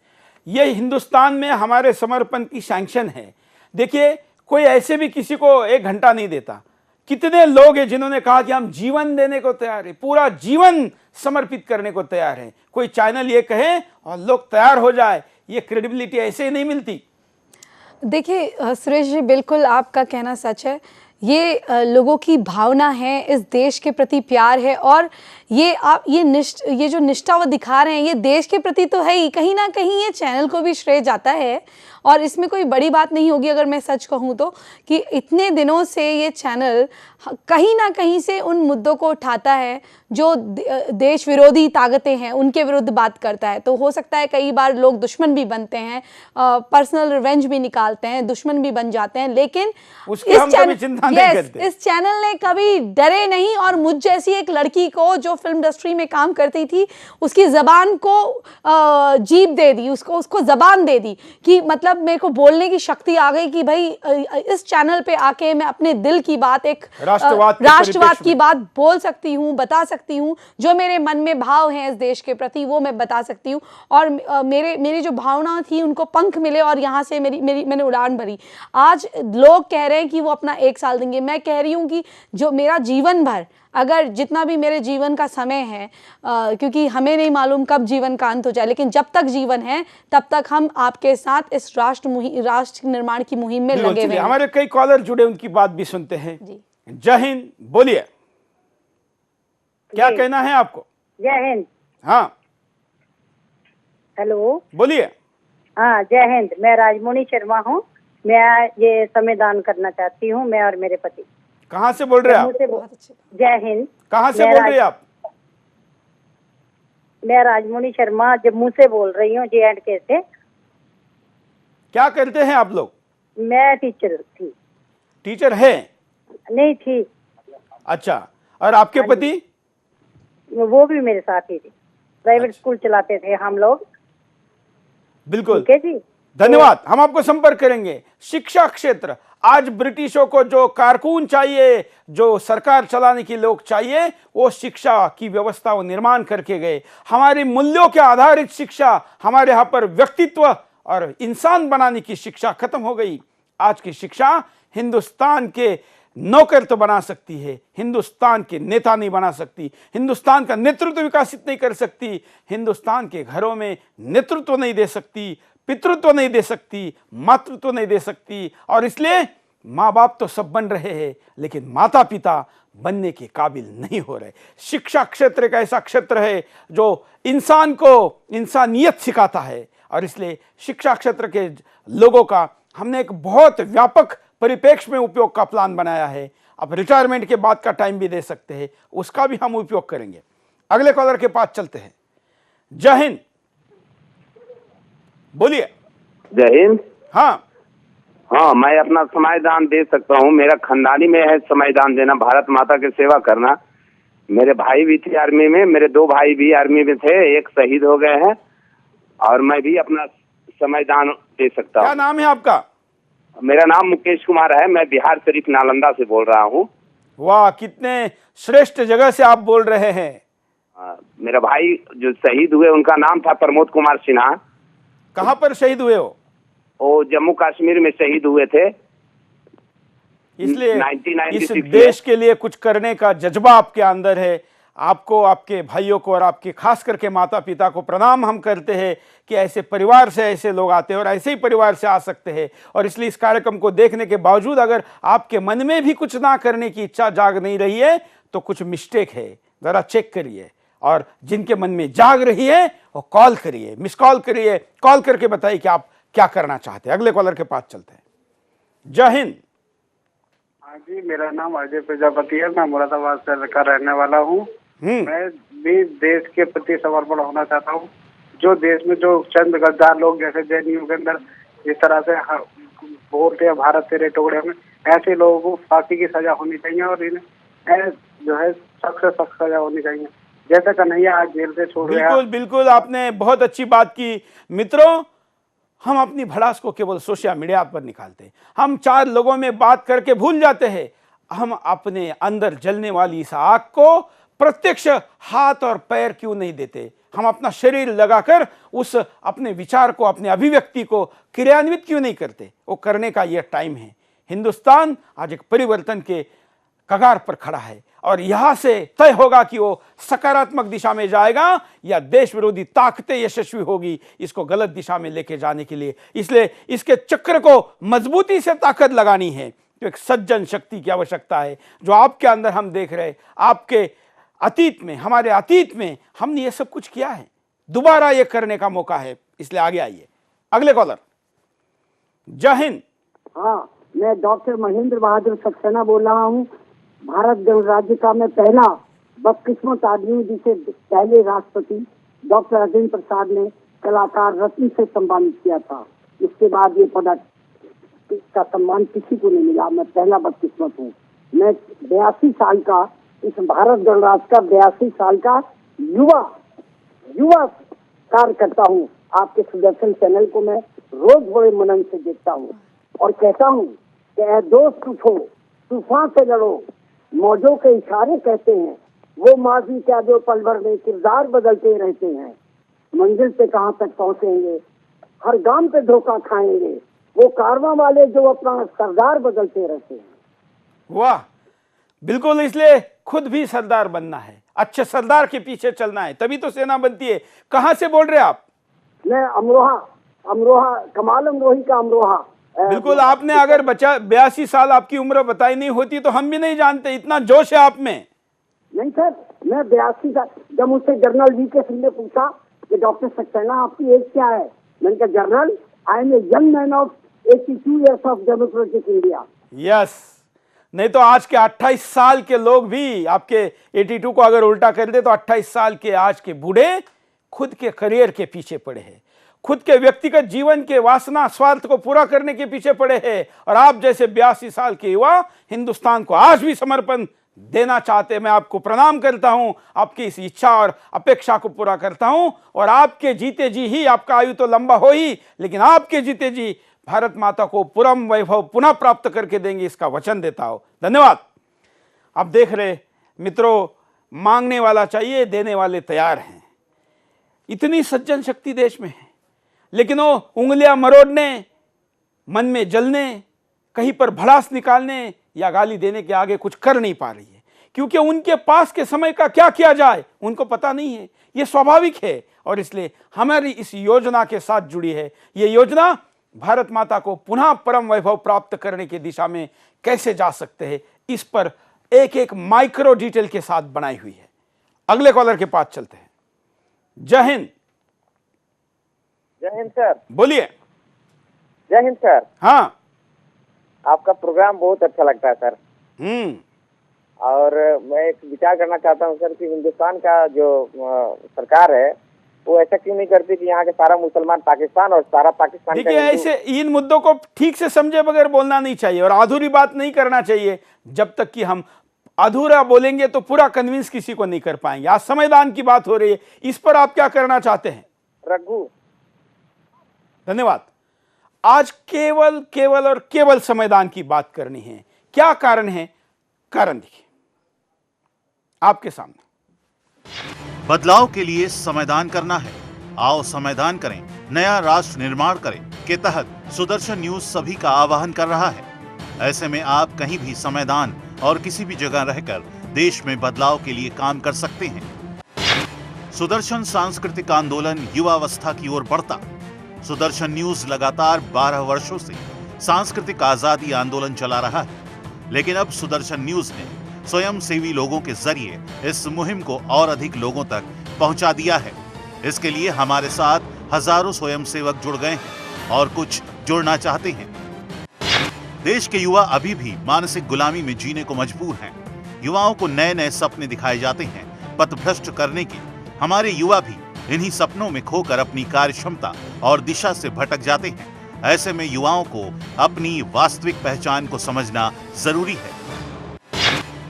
ये हिंदुस्तान में हमारे समर्पण की सैंक्शन है। देखिए, कोई ऐसे भी किसी को 1 घंटा नहीं देता। कितने लोग हैं जिन्होंने कहा कि हम जीवन देने को तैयार हैं, पूरा जीवन समर्पित करने को तैयार हैं। कोई चैनल ये कहे और लोग तैयार हो जाए, ये क्रेडिबिलिटी ऐसे ही नहीं मिलती। देखिए सुरेश जी, बिल्कुल आपका कहना सच है। ये लोगों की भावना है, इस देश के प्रति प्यार है और ये जो निष्ठा वो दिखा रहे हैं ये देश के प्रति तो है ही, कहीं ना कहीं ये चैनल को भी श्रेय जाता है। और इसमें कोई बड़ी बात नहीं होगी अगर मैं सच कहूँ तो, कि इतने दिनों से ये चैनल कहीं ना कहीं से उन मुद्दों को उठाता है जो देश विरोधी ताकतें हैं उनके विरुद्ध बात करता है। तो हो सकता है कई बार लोग दुश्मन भी बनते हैं, पर्सनल रिवेंज भी निकालते हैं, दुश्मन भी बन जाते हैं, लेकिन इस चैनल ने कभी डरे नहीं। और मुझ जैसी एक लड़की को जो फिल्म इंडस्ट्री में काम करती थी, उसकी जबान को जीभ दे दी, उसको जबान दे दी कि मतलब मेरे को बोलने की शक्ति आ गई कि भाई इस चैनल पे आके मैं अपने दिल की बात, एक राष्ट्रवाद की बात बोल सकती हूँ, बता सकती हूँ। जो मेरे मन में भाव हैं इस देश के प्रति वो मैं बता सकती हूँ। और मेरी जो भावना थी उनको पंख मिले और यहाँ से मैंने उड़ान भरी। आज लोग कह रहे हैं कि वो अपना 1 साल देंगे। मैं कह रही हूँ कि जो मेरा जीवन भर, अगर जितना भी मेरे जीवन का समय है, क्योंकि हमें नहीं मालूम कब जीवन का अंत हो जाए, लेकिन जब तक जीवन है तब तक हम आपके साथ इस राष्ट्र निर्माण की मुहिम में लगे हुए हैं। हमारे कई कॉलर जुड़े, उनकी बात भी सुनते हैं। जय हिंद, बोलिए, क्या कहना है आपको? जय हिंद। हाँ, हेलो, बोलिए। हाँ, जय हिंद। मैं राजमोनी शर्मा हूँ। मैं ये समय दान करना चाहती हूँ, मैं और मेरे पति। कहाँ से बोल रहे हैं आप? जय हिंद। कहाँ से बोल रही हैं आप? मैं राजमोनी शर्मा जम्मू से बोल रही हूँ, J&K से। क्या करते हैं आप लोग? मैं टीचर थी। टीचर है? नहीं थी। अच्छा, और आपके पति? वो भी मेरे साथ ही थे, प्राइवेट स्कूल चलाते थे हम लोग। बिल्कुल, ठीक है जी, धन्यवाद। हम आपको संपर्क करेंगे। शिक्षा क्षेत्र, आज ब्रिटिशों को जो कारकुन चाहिए, जो सरकार चलाने के लोग चाहिए, वो शिक्षा की व्यवस्था वो निर्माण करके गए। हमारे मूल्यों के आधारित शिक्षा, हमारे यहाँ पर व्यक्तित्व और इंसान बनाने की शिक्षा खत्म हो गई। आज की शिक्षा हिंदुस्तान के नौकर तो बना सकती है, हिंदुस्तान के नेता नहीं बना सकती, हिंदुस्तान का नेतृत्व विकसित नहीं कर सकती, हिंदुस्तान के घरों में नेतृत्व नहीं दे सकती, पितृत्व नहीं दे सकती, मातृत्व नहीं दे सकती। और इसलिए माँ बाप तो सब बन रहे हैं, लेकिन माता पिता बनने के काबिल नहीं हो रहे। शिक्षा क्षेत्र एक ऐसा क्षेत्र है जो इंसान को इंसानियत सिखाता है, और इसलिए शिक्षा क्षेत्र के लोगों का हमने एक बहुत व्यापक परिप्रेक्ष्य में उपयोग का प्लान बनाया है। अब रिटायरमेंट के बाद का टाइम भी दे सकते हैं, उसका भी हम उपयोग करेंगे। अगले कॉलर के पास चलते हैं। जय हिंद, बोलिए। जय हिंद। हाँ हाँ, मैं अपना समयदान दे सकता हूँ। मेरा खानदानी में है समयदान देना, भारत माता की सेवा करना। मेरे भाई भी थे आर्मी में, मेरे 2 भाई भी आर्मी में थे, एक शहीद हो गए हैं, और मैं भी अपना समयदान दे सकता हूँ। क्या नाम है आपका? मेरा नाम मुकेश कुमार है, मैं बिहार शरीफ नालंदा से बोल रहा हूँ। वाह, कितने श्रेष्ठ जगह से आप बोल रहे हैं। मेरा भाई जो शहीद हुए उनका नाम था प्रमोद कुमार सिन्हा। कहाँ पर शहीद हुए हो? वो जम्मू कश्मीर में शहीद हुए थे। इसलिए 1996 इस देश के लिए कुछ करने का जज्बा आपके अंदर है। आपको, आपके भाइयों को और आपके खास करके माता पिता को प्रणाम हम करते हैं कि ऐसे परिवार से ऐसे लोग आते हैं और ऐसे ही परिवार से आ सकते हैं। और इसलिए इस कार्यक्रम को देखने के बावजूद अगर आपके मन में भी कुछ ना करने की इच्छा जाग नहीं रही है तो कुछ मिस्टेक है, जरा चेक करिए। और जिनके मन में जाग रही है वो कॉल करिए, मिस कॉल करिए, कॉल करके बताइए कि आप क्या करना चाहते हैं। अगले कॉलर के पास चलते हैं। जय हिंद। हाँ जी, मेरा नाम अजय प्रजापति है, मैं मुरादाबाद शहर का रहने वाला हूँ। मैं भी देश के प्रति समर्पण होना चाहता हूँ। जो देश में जो चंद गद्दार लोग जैसे जेएनयू के अंदर इस तरह से बोलते हैं भारत तेरे टुकड़े में, ऐसे लोगों को फांसी की सजा होनी चाहिए और इन्हें जो है सख्त से सख्त सजा होनी चाहिए। जैसे कन्हैया आज जेल से छोड़ गया। बिल्कुल बिल्कुल, आपने बहुत अच्छी बात की। मित्रों, हम अपनी भड़ास को केवल सोशल मीडिया पर निकालते हैं, हम 4 लोगों में बात करके भूल जाते हैं। हम अपने अंदर जलने वाली इस आग को प्रत्यक्ष हाथ और पैर क्यों नहीं देते? हम अपना शरीर लगाकर उस अपने विचार को, अपने अभिव्यक्ति को क्रियान्वित क्यों नहीं करते? वो करने का यह टाइम है। हिंदुस्तान आज एक परिवर्तन के कगार पर खड़ा है और यहां से तय होगा कि वो सकारात्मक दिशा में जाएगा या देश विरोधी ताकतें यशस्वी होगी इसको गलत दिशा में लेके जाने के लिए। इसलिए इसके चक्र को मजबूती से ताकत लगानी है तो एक सज्जन शक्ति की आवश्यकता है, जो आपके अंदर हम देख रहे हैं। आपके अतीत में, हमारे अतीत में हमने ये सब कुछ किया है, दोबारा ये करने का मौका है, इसलिए आगे आइए। अगले कॉलर। जय हिंद। हाँ, मैं डॉक्टर महेंद्र बहादुर सक्सेना बोल रहा हूँ। भारत गणराज्य का मैं पहला बदकिस्मत आदमी जिसे पहले राष्ट्रपति डॉक्टर राजेंद्र प्रसाद ने कलाकार रत्न से सम्मानित किया था। इसके बाद ये पदक का सम्मान किसी को नहीं मिला। मैं पहला बदकिस्मत हूँ। मैं 82 साल का, इस भारत गणराज्य का 82 साल का युवा कार्य करता हूँ। आपके सुदर्शन चैनल को मैं रोज बड़े मनन से देखता हूँ और कहता हूँ कि ऐ दोस्त उठो, तूफान से लड़ो, मौजों के इशारे कहते हैं, वो माजी क्या जो पल भर में किरदार बदलते रहते हैं। मंजिल पे कहाँ तक पहुँचेंगे, हर गांव पे धोखा खाएंगे, वो कारवां वाले जो अपना सरदार बदलते रहते हैं। वाह, बिल्कुल। इसलिए खुद भी सरदार बनना है, अच्छे सरदार के पीछे चलना है, तभी तो सेना बनती है। कहाँ से बोल रहे हैं आप? मैं अमरोहा, कमाल अमरोही का अमरोहा। बिल्कुल, आपने अगर 82 साल आपकी उम्र बताई नहीं होती तो हम भी नहीं जानते, इतना जोश है आप में। नहीं सर, मैं 82 साल, जब मुझसे जनरल वीके सिंह ने पूछा कि डॉक्टर सक्सेना आपकी एज क्या है, मैंने कहा general, I am a young man of 82 years of democratic India. Yes, नहीं तो आज के 28 साल के लोग भी आपके 82 को अगर उल्टा कर दे तो 28 साल के आज के बूढ़े खुद के करियर के पीछे पड़े हैं, खुद के व्यक्तिगत जीवन के वासना स्वार्थ को पूरा करने के पीछे पड़े हैं, और आप जैसे 82 साल के युवा हिंदुस्तान को आज भी समर्पण देना चाहते हैं। मैं आपको प्रणाम करता हूं, आपकी इस इच्छा और अपेक्षा को पूरा करता हूं, और आपके जीते जी ही, आपका आयु तो लंबा हो ही, लेकिन आपके जीते जी भारत माता को परम वैभव पुनः प्राप्त करके देंगे, इसका वचन देता हूं। धन्यवाद। आप देख रहे मित्रों, मांगने वाला चाहिए, देने वाले तैयार हैं। इतनी सज्जन शक्ति देश में है, लेकिन वो उंगलियां मरोड़ने, मन में जलने, कहीं पर भड़ास निकालने या गाली देने के आगे कुछ कर नहीं पा रही है, क्योंकि उनके पास के समय का क्या किया जाए उनको पता नहीं है। ये स्वाभाविक है, और इसलिए हमारी इस योजना के साथ जुड़ी है। ये योजना भारत माता को पुनः परम वैभव प्राप्त करने की दिशा में कैसे जा सकते हैं, इस पर एक एक माइक्रो डिटेल के साथ बनाई हुई है। अगले कॉलर के पास चलते हैं। जय हिंद। जय हिंद सर। बोलिए। जय हिंद सर। हाँ, आपका प्रोग्राम बहुत अच्छा लगता है सर। और मैं एक विचार करना चाहता हूँ सर कि हिंदुस्तान का जो सरकार है वो ऐसा क्यों नहीं करती कि यहाँ के सारा मुसलमान पाकिस्तान और सारा पाकिस्तान। देखिए, ऐसे इन मुद्दों को ठीक से समझे बगैर बोलना नहीं चाहिए, और अधूरी बात नहीं करना चाहिए। जब तक कि हम अधूरा बोलेंगे तो पूरा कन्विंस किसी को नहीं कर पाएंगे। आज संविधान की बात हो रही है, इस पर आप क्या करना चाहते हैं? रघु। धन्यवाद। आज केवल और केवल संविधान की बात करनी है। क्या कारण है? कारण देखिए आपके सामने। बदलाव के लिए संविधान करना है, आओ संविधान करें, नया राष्ट्र निर्माण करें के तहत सुदर्शन न्यूज सभी का आह्वान कर रहा है। ऐसे में आप कहीं भी संविधान और किसी भी जगह रहकर देश में बदलाव के लिए काम कर सकते हैं। सुदर्शन सांस्कृतिक आंदोलन युवावस्था की ओर बढ़ता। सुदर्शन न्यूज लगातार 12 वर्षों से सांस्कृतिक आजादी आंदोलन चला रहा है, लेकिन अब सुदर्शन न्यूज ने स्वयंसेवी लोगों के जरिए इस मुहिम को और अधिक लोगों तक पहुंचा दिया है। इसके लिए हमारे साथ हजारों स्वयंसेवक जुड़ गए हैं और कुछ जुड़ना चाहते हैं। देश के युवा अभी भी मानसिक गुलामी में जीने को मजबूर हैं। युवाओं को नए नए सपने दिखाए जाते हैं पथभ्रष्ट करने के। हमारे युवा भी इन्हीं सपनों में खोकर अपनी कार्य क्षमता और दिशा से भटक जाते हैं। ऐसे में युवाओं को अपनी वास्तविक पहचान को समझना जरूरी है।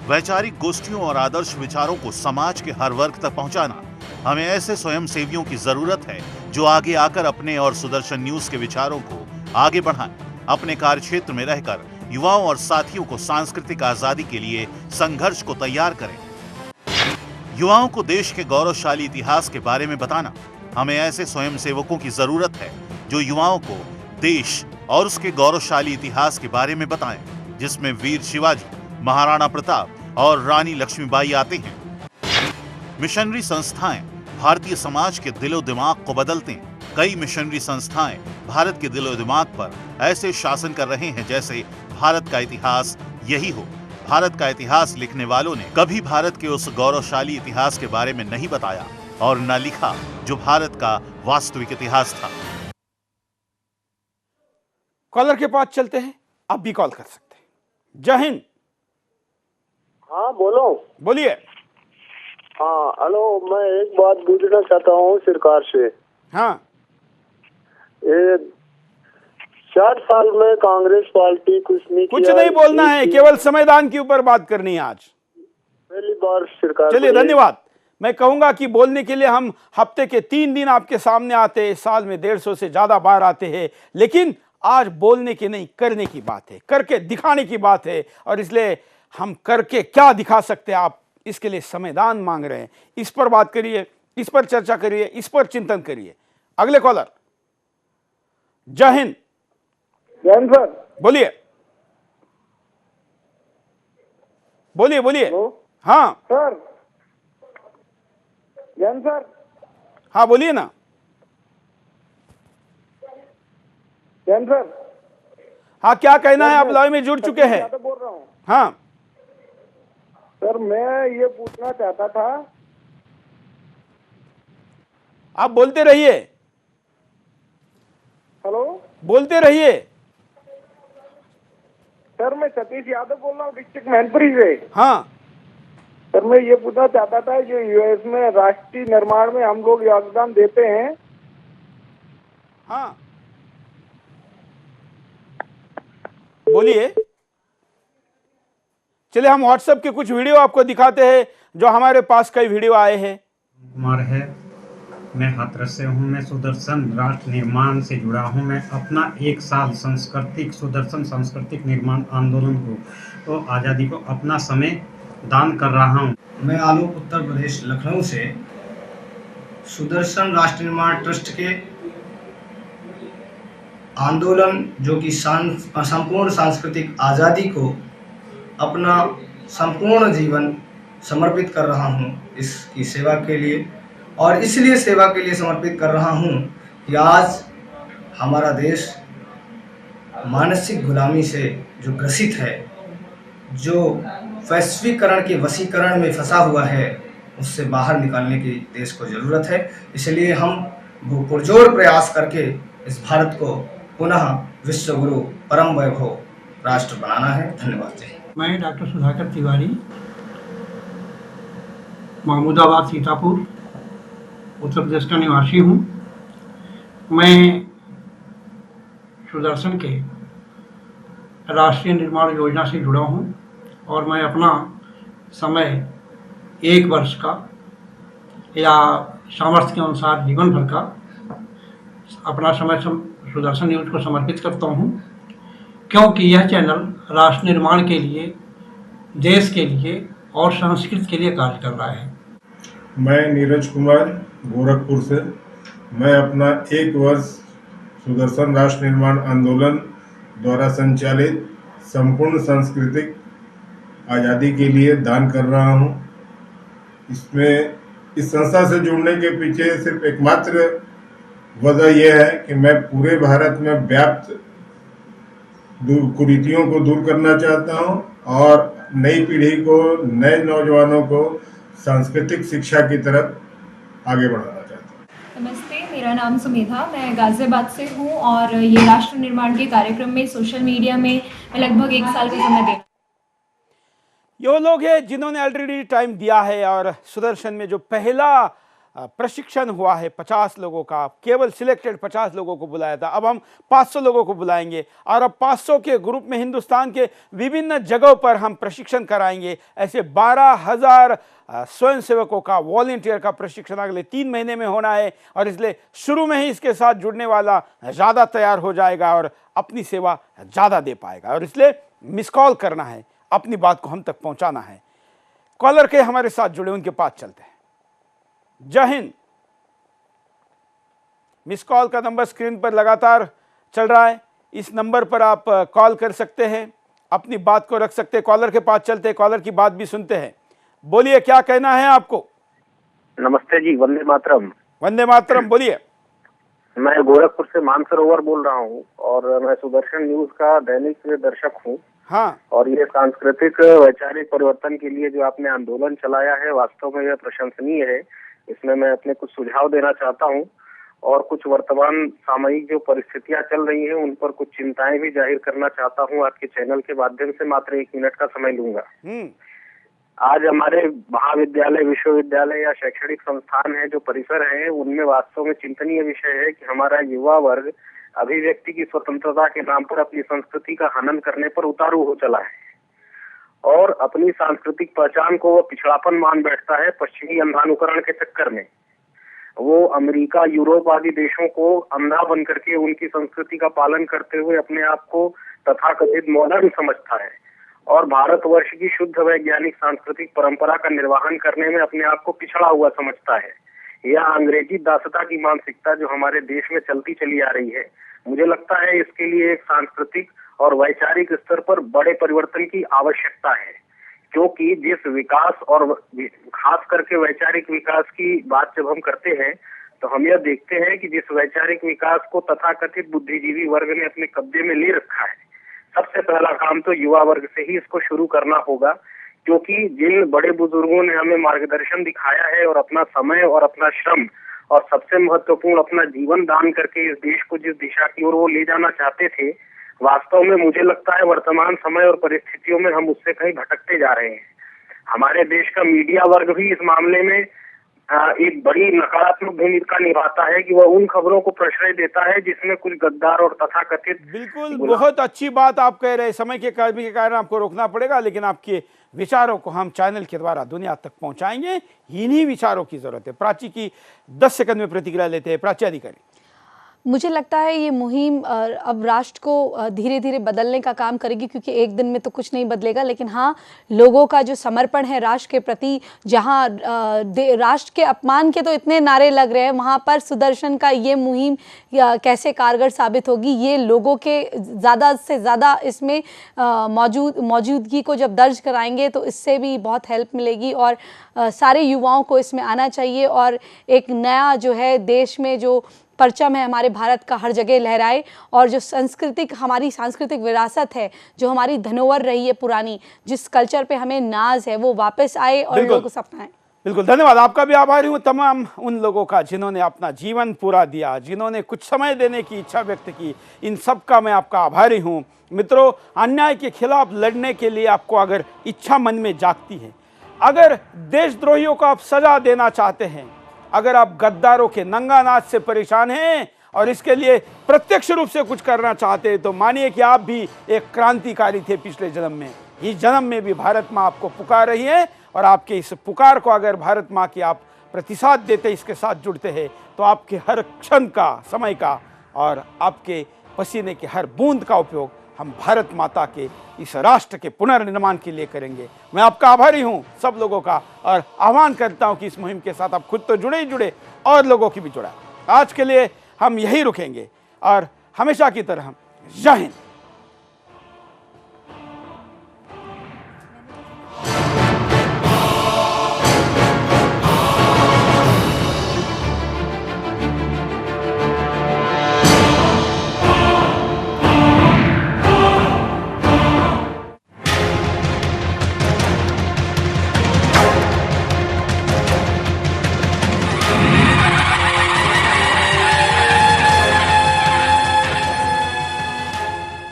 वैचारिक गोष्ठियों और आदर्श विचारों को समाज के हर वर्ग तक पहुंचाना। हमें ऐसे स्वयंसेवियों की जरूरत है जो आगे आकर अपने और सुदर्शन न्यूज के विचारों को आगे बढ़ाएं। अपने कार्य क्षेत्र में रहकर युवाओं और साथियों को सांस्कृतिक आजादी के लिए संघर्ष को तैयार करें। युवाओं को देश के गौरवशाली इतिहास के बारे में बताना। हमें ऐसे स्वयंसेवकों की जरूरत है जो युवाओं को देश और उसके गौरवशाली इतिहास के बारे में बताएं, जिसमें वीर शिवाजी, महाराणा प्रताप और रानी लक्ष्मीबाई आते हैं। मिशनरी संस्थाएं भारतीय समाज के दिलो दिमाग को बदलते हैं। कई मिशनरी संस्थाएं भारत के दिलो दिमाग पर ऐसे शासन कर रहे हैं जैसे भारत का इतिहास यही हो। भारत का इतिहास लिखने वालों ने कभी भारत के उस गौरवशाली इतिहास के बारे में नहीं बताया और न लिखा जो भारत का वास्तविक इतिहास था। कॉलर के पास चलते हैं, आप भी कॉल कर सकते हैं। जय हिंद। हाँ बोलो। बोलिए। हाँ हेलो, मैं एक बात पूछना चाहता हूँ सरकार से। हाँ। ये 60 साल में कांग्रेस पार्टी कुछ नहीं कुछ किया। नहीं बोलना है, केवल संविधान के ऊपर बात करनी है आज। पहली बार सरकार। चलिए धन्यवाद। मैं कहूंगा कि बोलने के लिए हम हफ्ते के 3 दिन आपके सामने आते हैं, साल में 150 से ज्यादा बार आते हैं, लेकिन आज बोलने की नहीं करने की बात है, करके दिखाने की बात है। और इसलिए हम करके क्या दिखा सकते हैं, आप इसके लिए संविधान मांग रहे हैं। इस पर बात करिए, इस पर चर्चा करिए, इस पर चिंतन करिए। अगले कॉलर। जय हिंद। जय हिंद सर। बोलिए बोलिए बोलिए। हाँ सर। जय हिंद सर। हाँ बोलिए ना। जय हिंद सर। हाँ क्या कहना है? आप लाइव में जुड़ चुके हैं। बोल रहा हूँ। हाँ सर, मैं ये पूछना चाहता था। आप बोलते रहिए। हेलो, बोलते रहिए। सर मैं सतीश यादव बोल रहा हूँ, डिस्ट्रिक्ट मैनपुरी से। हाँ सर, मैं ये पूछना चाहता था, जो यूएस में राष्ट्रीय निर्माण में हम लोग योगदान देते हैं, हाँ बोलिए। चलिए हम व्हाट्सएप के कुछ वीडियो आपको दिखाते हैं, जो हमारे पास कई वीडियो आए हैं। कुमार है, मैं हाथरस से हूँ। मैं सुदर्शन राष्ट्र निर्माण से जुड़ा हूँ। मैं अपना 1 साल सुदर्शन सांस्कृतिक निर्माण आंदोलन को तो आज़ादी को अपना समय दान कर रहा हूँ। मैं आलोक उत्तर प्रदेश लखनऊ से सुदर्शन राष्ट्र निर्माण ट्रस्ट के आंदोलन जो कि संपूर्ण सांस्कृतिक आज़ादी को अपना संपूर्ण जीवन समर्पित कर रहा हूँ इसकी सेवा के लिए, और इसलिए सेवा के लिए समर्पित कर रहा हूँ कि आज हमारा देश मानसिक गुलामी से जो ग्रसित है, जो वैश्वीकरण के वशीकरण में फंसा हुआ है, उससे बाहर निकालने की देश को ज़रूरत है। इसलिए हम वो पुरजोर प्रयास करके इस भारत को पुनः विश्व गुरु परम वैभव राष्ट्र बनाना है। धन्यवाद। मैं डॉक्टर सुधाकर तिवारी, महमूदाबाद सीतापुर उत्तर प्रदेश का निवासी हूँ। मैं सुदर्शन के राष्ट्रीय निर्माण योजना से जुड़ा हूँ और मैं अपना समय 1 वर्ष का या सामर्थ्य के अनुसार जीवन भर का अपना समय सुदर्शन न्यूज़ को समर्पित करता हूँ, क्योंकि यह चैनल राष्ट्र निर्माण के लिए, देश के लिए और संस्कृति के लिए कार्य कर रहा है। मैं नीरज कुमार गोरखपुर से, मैं अपना 1 वर्ष सुदर्शन राष्ट्र निर्माण आंदोलन द्वारा संचालित संपूर्ण सांस्कृतिक आज़ादी के लिए दान कर रहा हूँ। इसमें इस संस्था से जुड़ने के पीछे सिर्फ एकमात्र वजह यह है कि मैं पूरे भारत में व्याप्त कुरीतियों को दूर करना चाहता हूँ और नई पीढ़ी को, नए नौजवानों को सांस्कृतिक शिक्षा की तरफ आगे बढ़ाना चाहता हूँ। नमस्ते, मेरा नाम सुमेधा, मैं गाज़ियाबाद से हूँ और ये राष्ट्र निर्माण के कार्यक्रम में सोशल मीडिया में मैं लगभग 1 साल का समय दे। ये वो लोग हैं जिन्होंने ऑलरेडी टाइम दिया है और सुदर्शन में जो पहला प्रशिक्षण हुआ है 50 लोगों का, केवल सिलेक्टेड 50 लोगों को बुलाया था। अब हम 500 लोगों को बुलाएंगे और अब 500 के ग्रुप में हिंदुस्तान के विभिन्न जगहों पर हम प्रशिक्षण कराएंगे। ऐसे 12,000 स्वयंसेवकों का, वॉलंटियर का प्रशिक्षण अगले 3 महीने में होना है और इसलिए शुरू में ही इसके साथ जुड़ने वाला ज़्यादा तैयार हो जाएगा और अपनी सेवा ज़्यादा दे पाएगा। और इसलिए मिस कॉल करना है, अपनी बात को हम तक पहुँचाना है। कॉलर के हमारे साथ जुड़े, उनके पास चलते हैं। जय हिंद। मिस कॉल का नंबर स्क्रीन पर लगातार चल रहा है, इस नंबर पर आप कॉल कर सकते हैं, अपनी बात को रख सकते हैं। कॉलर के पास चलते हैं, कॉलर की बात भी सुनते हैं। बोलिए, क्या कहना है आपको? नमस्ते जी, वंदे मातरम। वंदे मातरम, बोलिए। मैं गोरखपुर से मानसरोवर बोल रहा हूँ और मैं सुदर्शन न्यूज का दैनिक दर्शक हूँ। हाँ। और ये सांस्कृतिक वैचारिक परिवर्तन के लिए जो आपने आंदोलन चलाया है, वास्तव में यह प्रशंसनीय है। इसमें मैं अपने कुछ सुझाव देना चाहता हूँ और कुछ वर्तमान सामयिक जो परिस्थितियां चल रही हैं उन पर कुछ चिंताएं भी जाहिर करना चाहता हूँ। आपके चैनल के माध्यम से मात्र 1 मिनट का समय लूंगा। आज हमारे महाविद्यालय, विश्वविद्यालय या शैक्षणिक संस्थान है, जो परिसर है, उनमें वास्तव में चिंतनीय विषय है कि हमारा युवा वर्ग अभिव्यक्ति की स्वतंत्रता के नाम पर अपनी संस्कृति का हनन करने पर उतारू हो चला है और अपनी सांस्कृतिक पहचान को वो पिछड़ापन मान बैठता है। पश्चिमी अंधानुकरण के चक्कर में वो अमेरिका, यूरोप आदि देशों को अंधा बन करके उनकी संस्कृति का पालन करते हुए अपने आप को तथाकथित मॉडर्न समझता है और भारतवर्ष की शुद्ध वैज्ञानिक सांस्कृतिक परंपरा का निर्वहन करने में अपने आप को पिछड़ा हुआ समझता है। यह अंग्रेजी दासता की मानसिकता जो हमारे देश में चलती चली आ रही है, मुझे लगता है इसके लिए एक सांस्कृतिक और वैचारिक स्तर पर बड़े परिवर्तन की आवश्यकता है, क्योंकि जिस विकास और खास करके वैचारिक विकास की बात जब हम करते हैं तो हम यह देखते हैं कि जिस वैचारिक विकास को तथाकथित बुद्धिजीवी वर्ग ने अपने कब्जे में ले रखा है, सबसे पहला काम तो युवा वर्ग से ही इसको शुरू करना होगा, क्योंकि जिन बड़े बुजुर्गों ने हमें मार्गदर्शन दिखाया है और अपना समय और अपना श्रम और सबसे महत्वपूर्ण अपना जीवन दान करके इस देश को जिस दिशा की ओर वो ले जाना चाहते थे, वास्तव में मुझे लगता है वर्तमान समय और परिस्थितियों में हम उससे कहीं भटकते जा रहे हैं। हमारे देश का मीडिया वर्ग भी इस मामले में एक बड़ी नकारात्मक भूमिका निभाता है कि वह उन खबरों को प्रश्रय देता है जिसमें कुछ गद्दार और तथाकथित। बिल्कुल, बहुत अच्छी बात आप कह रहे हैं। समय के कारण आपको रोकना पड़ेगा, लेकिन आपके विचारों को हम चैनल के द्वारा दुनिया तक पहुंचाएंगे। इन्हीं विचारों की जरूरत है। प्राची की 10 सेकंड में प्रतिक्रिया लेते हैं। प्राची अधिकारी, मुझे लगता है ये मुहिम अब राष्ट्र को धीरे धीरे बदलने का काम करेगी, क्योंकि एक दिन में तो कुछ नहीं बदलेगा, लेकिन हाँ, लोगों का जो समर्पण है राष्ट्र के प्रति, जहाँ राष्ट्र के अपमान के तो इतने नारे लग रहे हैं, वहाँ पर सुदर्शन का ये मुहिम कैसे कारगर साबित होगी, ये लोगों के ज़्यादा से ज़्यादा इसमें मौजूदगी को जब दर्ज कराएंगे तो इससे भी बहुत हेल्प मिलेगी। और सारे युवाओं को इसमें आना चाहिए और एक नया जो है देश में जो परचम है हमारे भारत का हर जगह लहराए, और जो हमारी सांस्कृतिक विरासत है, जो हमारी धरोहर रही है पुरानी, जिस कल्चर पे हमें नाज है, वो वापस आए और लोगों को अपनाएं। बिल्कुल, धन्यवाद। आपका भी आभारी हूँ तमाम उन लोगों का जिन्होंने अपना जीवन पूरा दिया, जिन्होंने कुछ समय देने की इच्छा व्यक्त की। इन सब का मैं आपका आभारी हूँ। मित्रों, अन्याय के खिलाफ लड़ने के लिए आपको अगर इच्छा मन में जागती है, अगर देशद्रोहियों को आप सजा देना चाहते हैं, अगर आप गद्दारों के नंगा नाच से परेशान हैं और इसके लिए प्रत्यक्ष रूप से कुछ करना चाहते हैं, तो मानिए कि आप भी एक क्रांतिकारी थे पिछले जन्म में। इस जन्म में भी भारत माँ आपको पुकार रही है, और आपके इस पुकार को अगर भारत माँ की आप प्रतिसाद देते, इसके साथ जुड़ते हैं, तो आपके हर क्षण का, समय का और आपके पसीने के हर बूंद का उपयोग हम भारत माता के इस राष्ट्र के पुनर्निर्माण के लिए करेंगे। मैं आपका आभारी हूं सब लोगों का, और आह्वान करता हूं कि इस मुहिम के साथ आप खुद तो जुड़े ही जुड़े और लोगों की भी जुड़ा। आज के लिए हम यही रुकेंगे, और हमेशा की तरह जय हिंद।